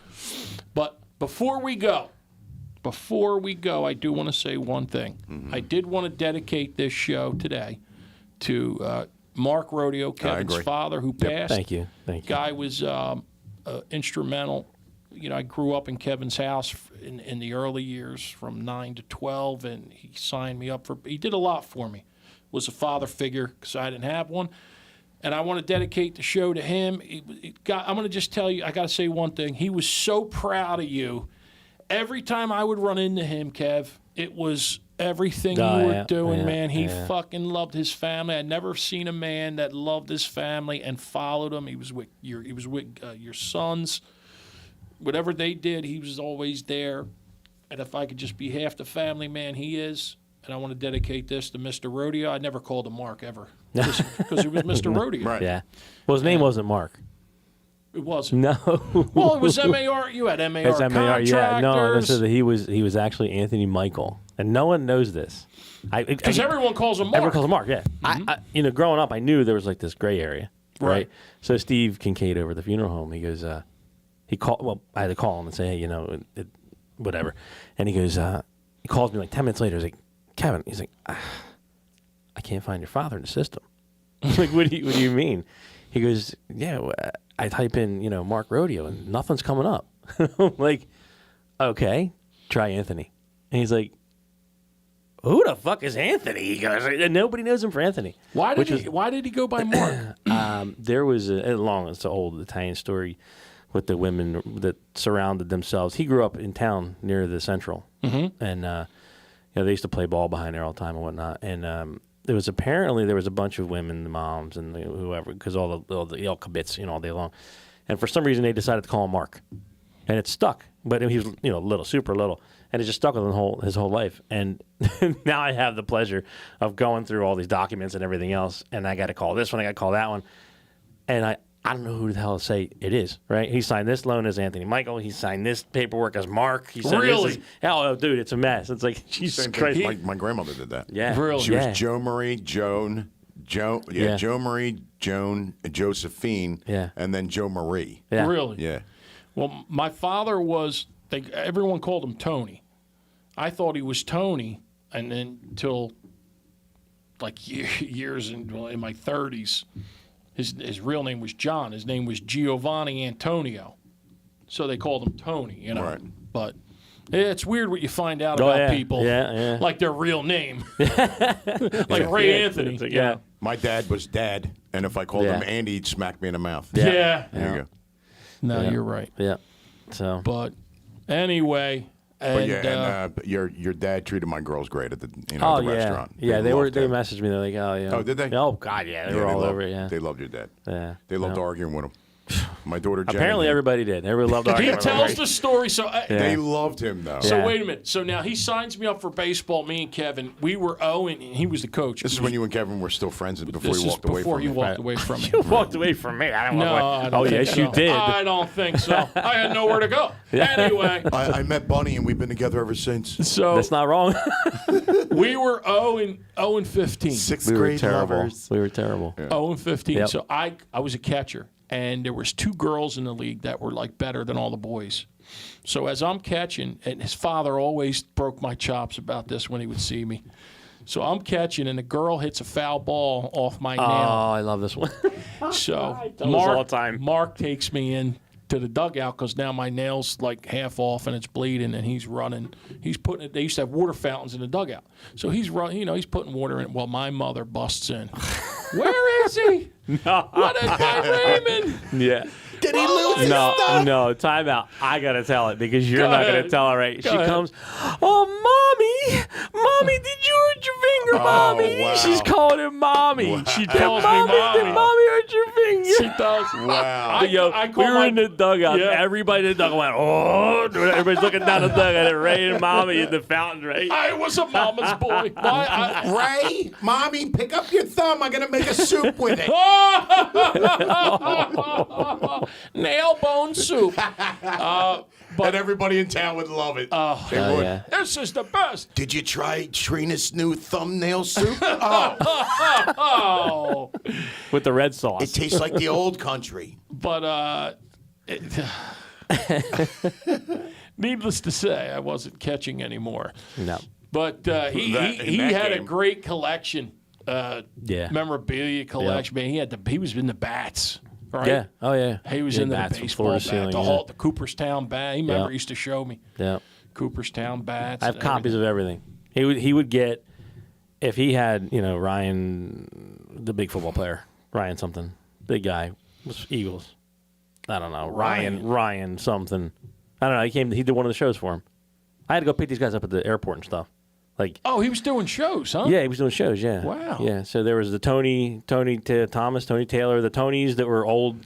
But before we go, I do want to say one thing. I did want to dedicate this show today to Mark Rodeo, Kevin's agree. father, who passed. Thank you. Guy was instrumental. You know, I grew up in Kevin's house in the early years from 9 to 12, and he signed me up he did a lot for me. Was a father figure because I didn't have one. And I want to dedicate the show to him. I'm going to just tell you, I got to say one thing. He was so proud of you. Every time I would run into him, Kev, it was everything you were doing, man. He fucking loved his family. I'd never seen a man that loved his family and followed them. He was with your sons. Whatever they did, he was always there. And if I could just be half the family man he is, and I want to dedicate this to Mr. Rodeo. I never called him Mark ever because it was Mr. Rodeo. Right. Yeah. Well, his name wasn't Mark. It wasn't. No. Well, it was MAR. You had MAR It's MAR. Yeah. No. contractors. This is he was actually Anthony Michael, and no one knows this. Because everyone calls him Mark. Everyone calls him Mark. Yeah. I growing up, I knew there was like this gray area. Right. So Steve Kincaid over at the funeral home, he goes, he called. Well, I had to call him and say, hey, whatever. And he goes, he calls me like 10 minutes later. He's like, Kevin. He's like, I can't find your father in the system. I'm like, what do you mean? He goes, yeah. I type in, Mark Rodeo, and nothing's coming up. I'm like, okay, try Anthony. And he's like, who the fuck is Anthony? He goes, and nobody knows him for Anthony. Why did he go by Mark? There was it's an old Italian story with the women that surrounded themselves. He grew up in town near the Central, and they used to play ball behind there all the time and whatnot. And there was a bunch of women, the moms and whoever, because all the El Kibitz, all day long. And for some reason, they decided to call him Mark, and it stuck. But he was little, super little, and it just stuck with him his whole life. And now I have the pleasure of going through all these documents and everything else, and I got to call this one, I got to call that one, and I don't know who the hell to say it is, right? He signed this loan as Anthony Michael. He signed this paperwork as Mark. He signed Really? This as, dude, it's a mess. It's like, Jesus Same Christ. thing. My grandmother did that. Yeah. Really? She Yeah. was Joe Marie, Joan, Joe Marie, Joan, Josephine, and then Joe Marie. Yeah. Really? Yeah. Well, my father was. Everyone called him Tony. I thought he was Tony, and then until like years in my 30s. His real name was John. His name was Giovanni Antonio. So they called him Tony, you know. Right. But it's weird what you find out about people. Yeah. Like their real name. Like Ray Anthony. Yeah. My dad was Dad, and if I called him Andy, he'd smack me in the mouth. Yeah. There you go. No, you're right. Yeah. So. But anyway, But and, your dad treated my girls great at the at the yeah. restaurant. Yeah, they loved him. messaged me. They're like, oh yeah. Oh, did they? Oh God, yeah. They were all over it. Yeah. They loved your dad. Yeah. They loved arguing with him. My daughter Jen. Apparently, everybody did. Everybody loved he arguing. tells the story. So They loved him though. So Yeah. wait a minute. So now he signs me up for baseball. Me and Kevin, we were 0, and he was the coach. This is when you and Kevin were still friends, and before This he is walked away before from he me. walked away from me. You walked away from me. I don't No, walk I away. don't Oh think yes, so. you did. I don't think so. I had nowhere to go. Anyway, I met Bunny, and we've been together ever since. so That's not wrong. we were 0 and 15. Sixth we were grade terrible. lovers. We were terrible. 0 and 15. Yep. So I was a catcher, and there was 2 girls in the league that were like better than all the boys. So as I'm catching, and his father always broke my chops about this when he would see me. So I'm catching, and the girl hits a foul ball off my Oh, nail. I love this one. So tell us all the time. Mark takes me in to the dugout because now my nail's like half off and it's bleeding, and he's running. He's putting it. They used to have water fountains in the dugout, so he's running. You know, he's putting water in. Well, my mother busts in. Where is he? What is my Raymond? Yeah. Did he lose his stuff? No, time out. I got to tell it because you're not going ahead. to tell it right. Go She ahead. comes, Mommy, did you hurt your finger, Mommy? wow. She's calling him Mommy. She tells me, Mommy, did Mommy. Mommy hurt your finger? She does. Wow. I We call were my- in the dugout. Yeah. Everybody in the dugout went, oh. Everybody's looking down the dugout at Ray and Mommy in the fountain, right? I was a mama's boy. Ray, Mommy, pick up your thumb. I'm gonna make a soup with it. Nail bone soup. But everybody in town would love it. They Oh, would. yeah. This is the best. Did you try Trina's new thumbnail soup? Oh, With the red sauce. It tastes like the old country. but needless to say, I wasn't catching anymore. No. But he in that had a game. great collection, Yeah. memorabilia collection. Man, he was in the bats, right? Yeah. Oh, yeah. He was Yeah, in the bats from baseball floor bat, to ceiling, the yeah. Hall, the Cooperstown bat. He remember Yeah. he used to show me Yeah. Cooperstown bats. I have and copies of everything. He would get, if he had, Ryan, the big football player, Ryan something, big guy, was Eagles. I don't know, Ryan something. I don't know. He did one of the shows for him. I had to go pick these guys up at the airport and stuff. Like, Oh, he was doing shows, huh? yeah, he was doing shows. Yeah. Wow. Yeah. So there was the Tony Thomas, Tony Taylor, the Tonys that were old,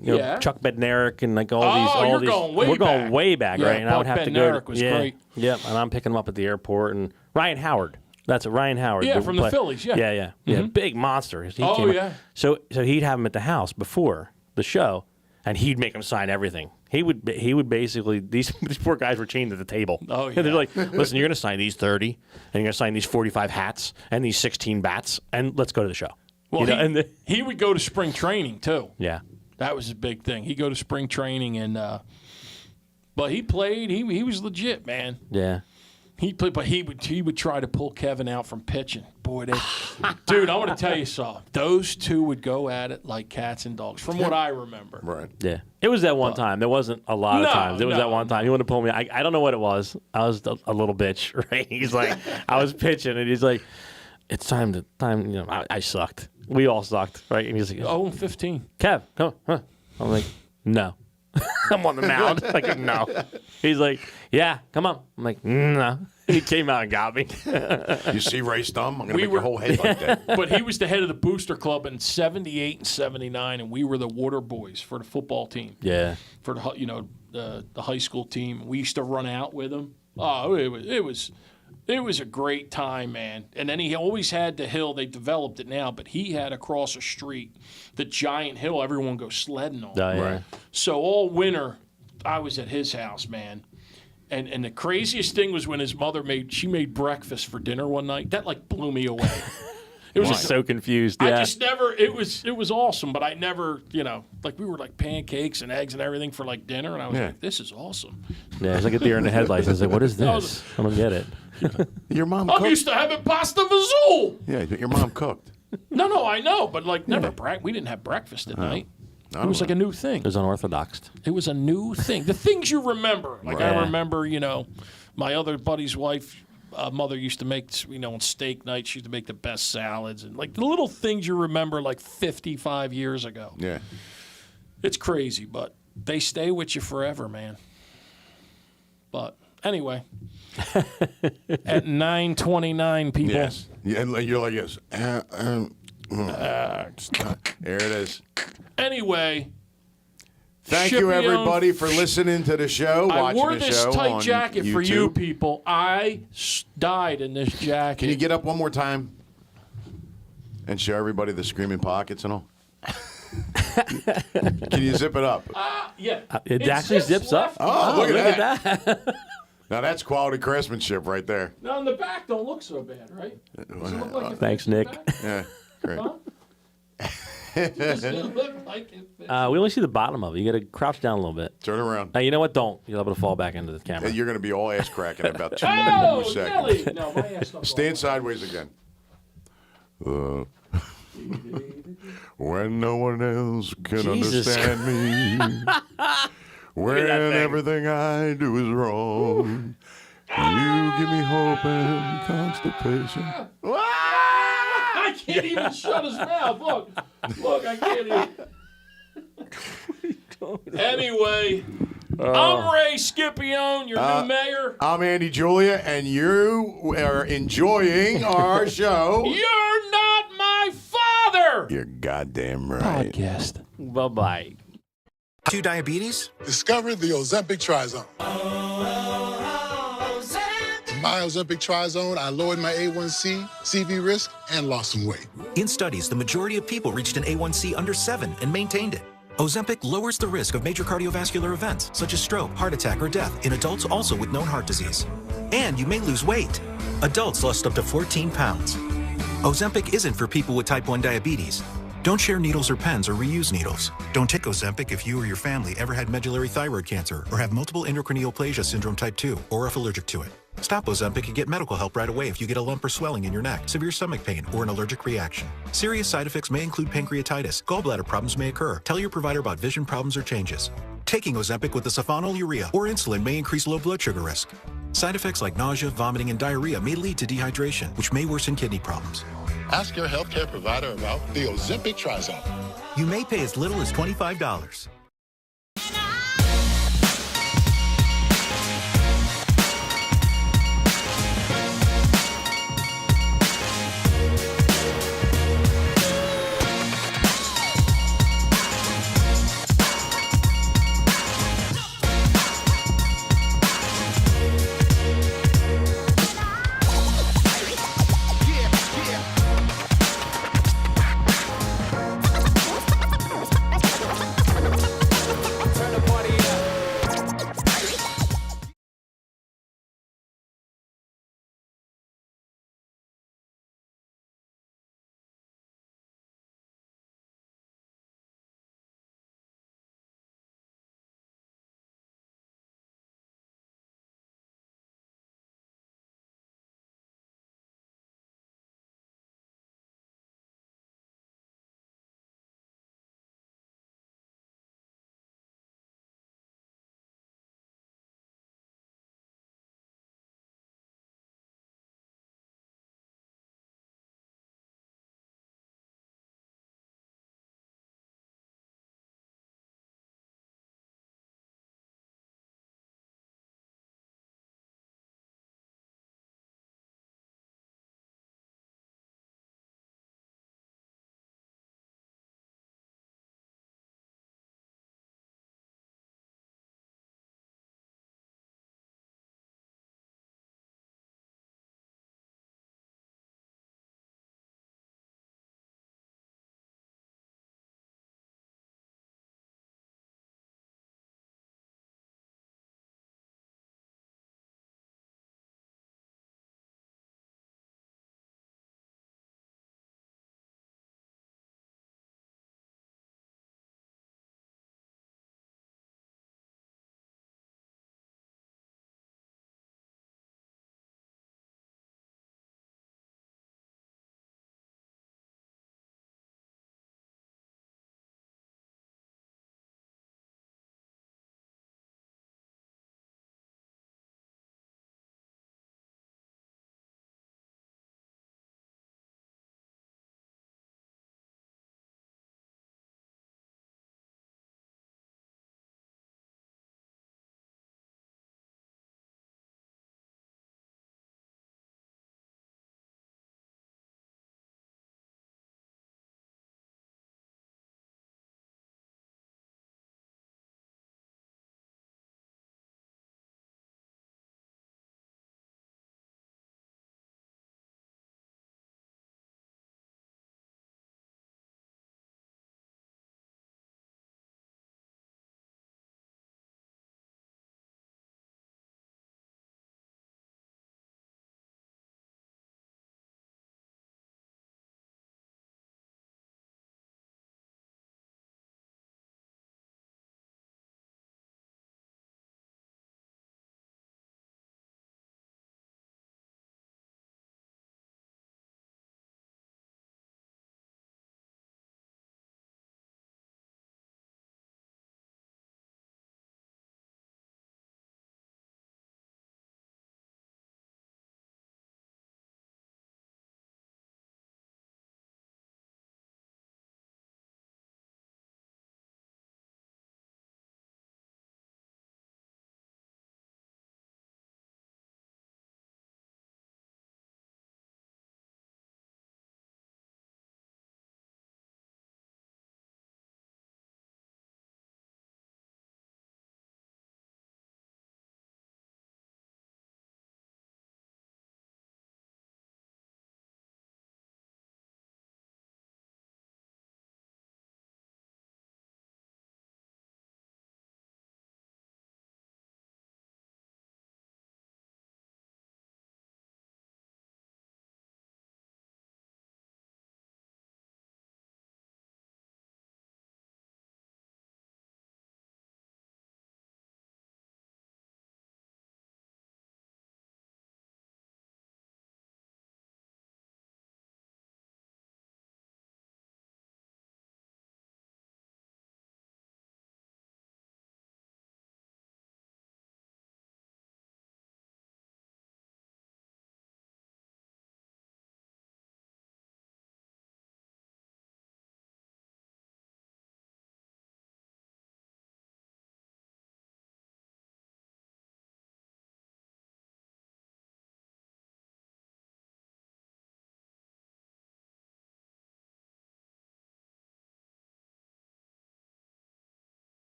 Yeah. Chuck Bednarik and like all Oh, these. All you're these. going way We're going back. way back, Yeah, right? And I would Buck have to go. Bednarik was yeah. great. Yep. And I'm picking him up at the airport and Ryan Howard. That's it, Ryan Howard. Yeah, from the Phillies, yeah. Yeah. Big monster. He Oh, came up. yeah. So he'd have him at the house before the show, and he'd make him sign everything. He would basically these poor guys were chained to the table. Oh, And they're yeah. like, listen, you're going to sign these 30, and you're going to sign these 45 hats and these 16 bats, and let's go to the show. Well, You know, he would go to spring training too. yeah. That was his big thing. He'd go to spring training, and but he played. He was legit, man. Yeah. He played, but he would try to pull Kevin out from pitching. Boy, dude, I want to tell you something. Those two would go at it like cats and dogs, from what I remember. Right. Yeah. It was that one time. There wasn't a lot No, of times. It was no. that one time. He wanted to pull me. I don't know what it was. I was a little bitch, right? He's like, I was pitching, and he's like, it's time. I sucked. We all sucked, right? And he's like, 0-15. Kev, come on. Huh. I'm like, no. I'm on the mound. Like, no. He's like, yeah, come on. I'm like, no. He came out and got me. You see Ray's thumb? I'm gonna We make were- your whole head like that. But he was the head of the booster club in '78 and '79, and we were the water boys for the football team. Yeah. For the high school team. We used to run out with him. Oh, it was a great time, man. And then he always had the hill. They developed it now, but he had across the street the giant hill everyone goes sledding on. Oh, yeah. Right. So all winter, I was at his house, man. And the craziest thing was when his mother made breakfast for dinner one night. That like blew me away. It was I was so confused. I Yeah. just never. It was awesome, but I never. Like we were like pancakes and eggs and everything for like dinner, and I was Yeah. like, "This is awesome." Yeah, it's like a deer in the headlights. I was like, what is this? I don't get it. Your mom I'm cooked? used to having pasta vazul. Yeah, your mom cooked. No, I know, but like never we didn't have breakfast at night. It was like a new thing. It was unorthodox. It was a new thing. The things you remember. Like I Right. remember, my other buddy's wife, mother used to make, on steak night, she used to make the best salads. And like the little things you remember like 55 years ago. Yeah. It's crazy, but they stay with you forever, man. But anyway, at 9:29, people. Yes. Yeah, and you're like, yes. There it is. Anyway. Thank you, everybody, for listening to the show, I watching wore the this show tight on jacket YouTube. for you people. I died in this jacket. Can you get up one more time and show everybody the screaming pockets and all? Can you zip it up? Yeah. It actually zips up. Oh, look at that. Now that's quality craftsmanship right there. Now, in the back don't look so bad, right? Does it look like it Thanks, fits in the Nick. back? Yeah, great. Huh? Does it look like it fits? We only see the bottom of it. You got to crouch down a little bit. Turn around. Now, you know what? Don't. You'll be able to fall back into the camera. You're going to be all ass cracking in about 2 Oh, seconds. Nelly! No, my ass don't go Stand sideways again. When no one else can Jesus understand me. When everything I do is wrong. You give me hope and constipation. I can't even shut his mouth. Look, I can't even. Anyway, I'm Ray Scipione, your new mayor. I'm Andy Julia, and you are enjoying our show. You're not my father. You're goddamn right. Podcast. Bye-bye. To diabetes? Discover the Ozempic Trizone. In my Ozempic Trizone, I lowered my A1C, CV risk, and lost some weight. In studies, the majority of people reached an A1C under 7 and maintained it. Ozempic lowers the risk of major cardiovascular events, such as stroke, heart attack, or death, in adults also with known heart disease. And you may lose weight. Adults lost up to 14 pounds. Ozempic isn't for people with type 1 diabetes. Don't share needles or pens or reuse needles. Don't take Ozempic if you or your family ever had medullary thyroid cancer or have multiple endocrine neoplasia syndrome type 2 or if allergic to it. Stop Ozempic and get medical help right away if you get a lump or swelling in your neck, severe stomach pain, or an allergic reaction. Serious side effects may include pancreatitis. Gallbladder problems may occur. Tell your provider about vision problems or changes. Taking Ozempic with sulfonylurea or insulin may increase low blood sugar risk. Side effects like nausea, vomiting, and diarrhea may lead to dehydration, which may worsen kidney problems. Ask your healthcare provider about the Ozempic Trizone. You may pay as little as $25.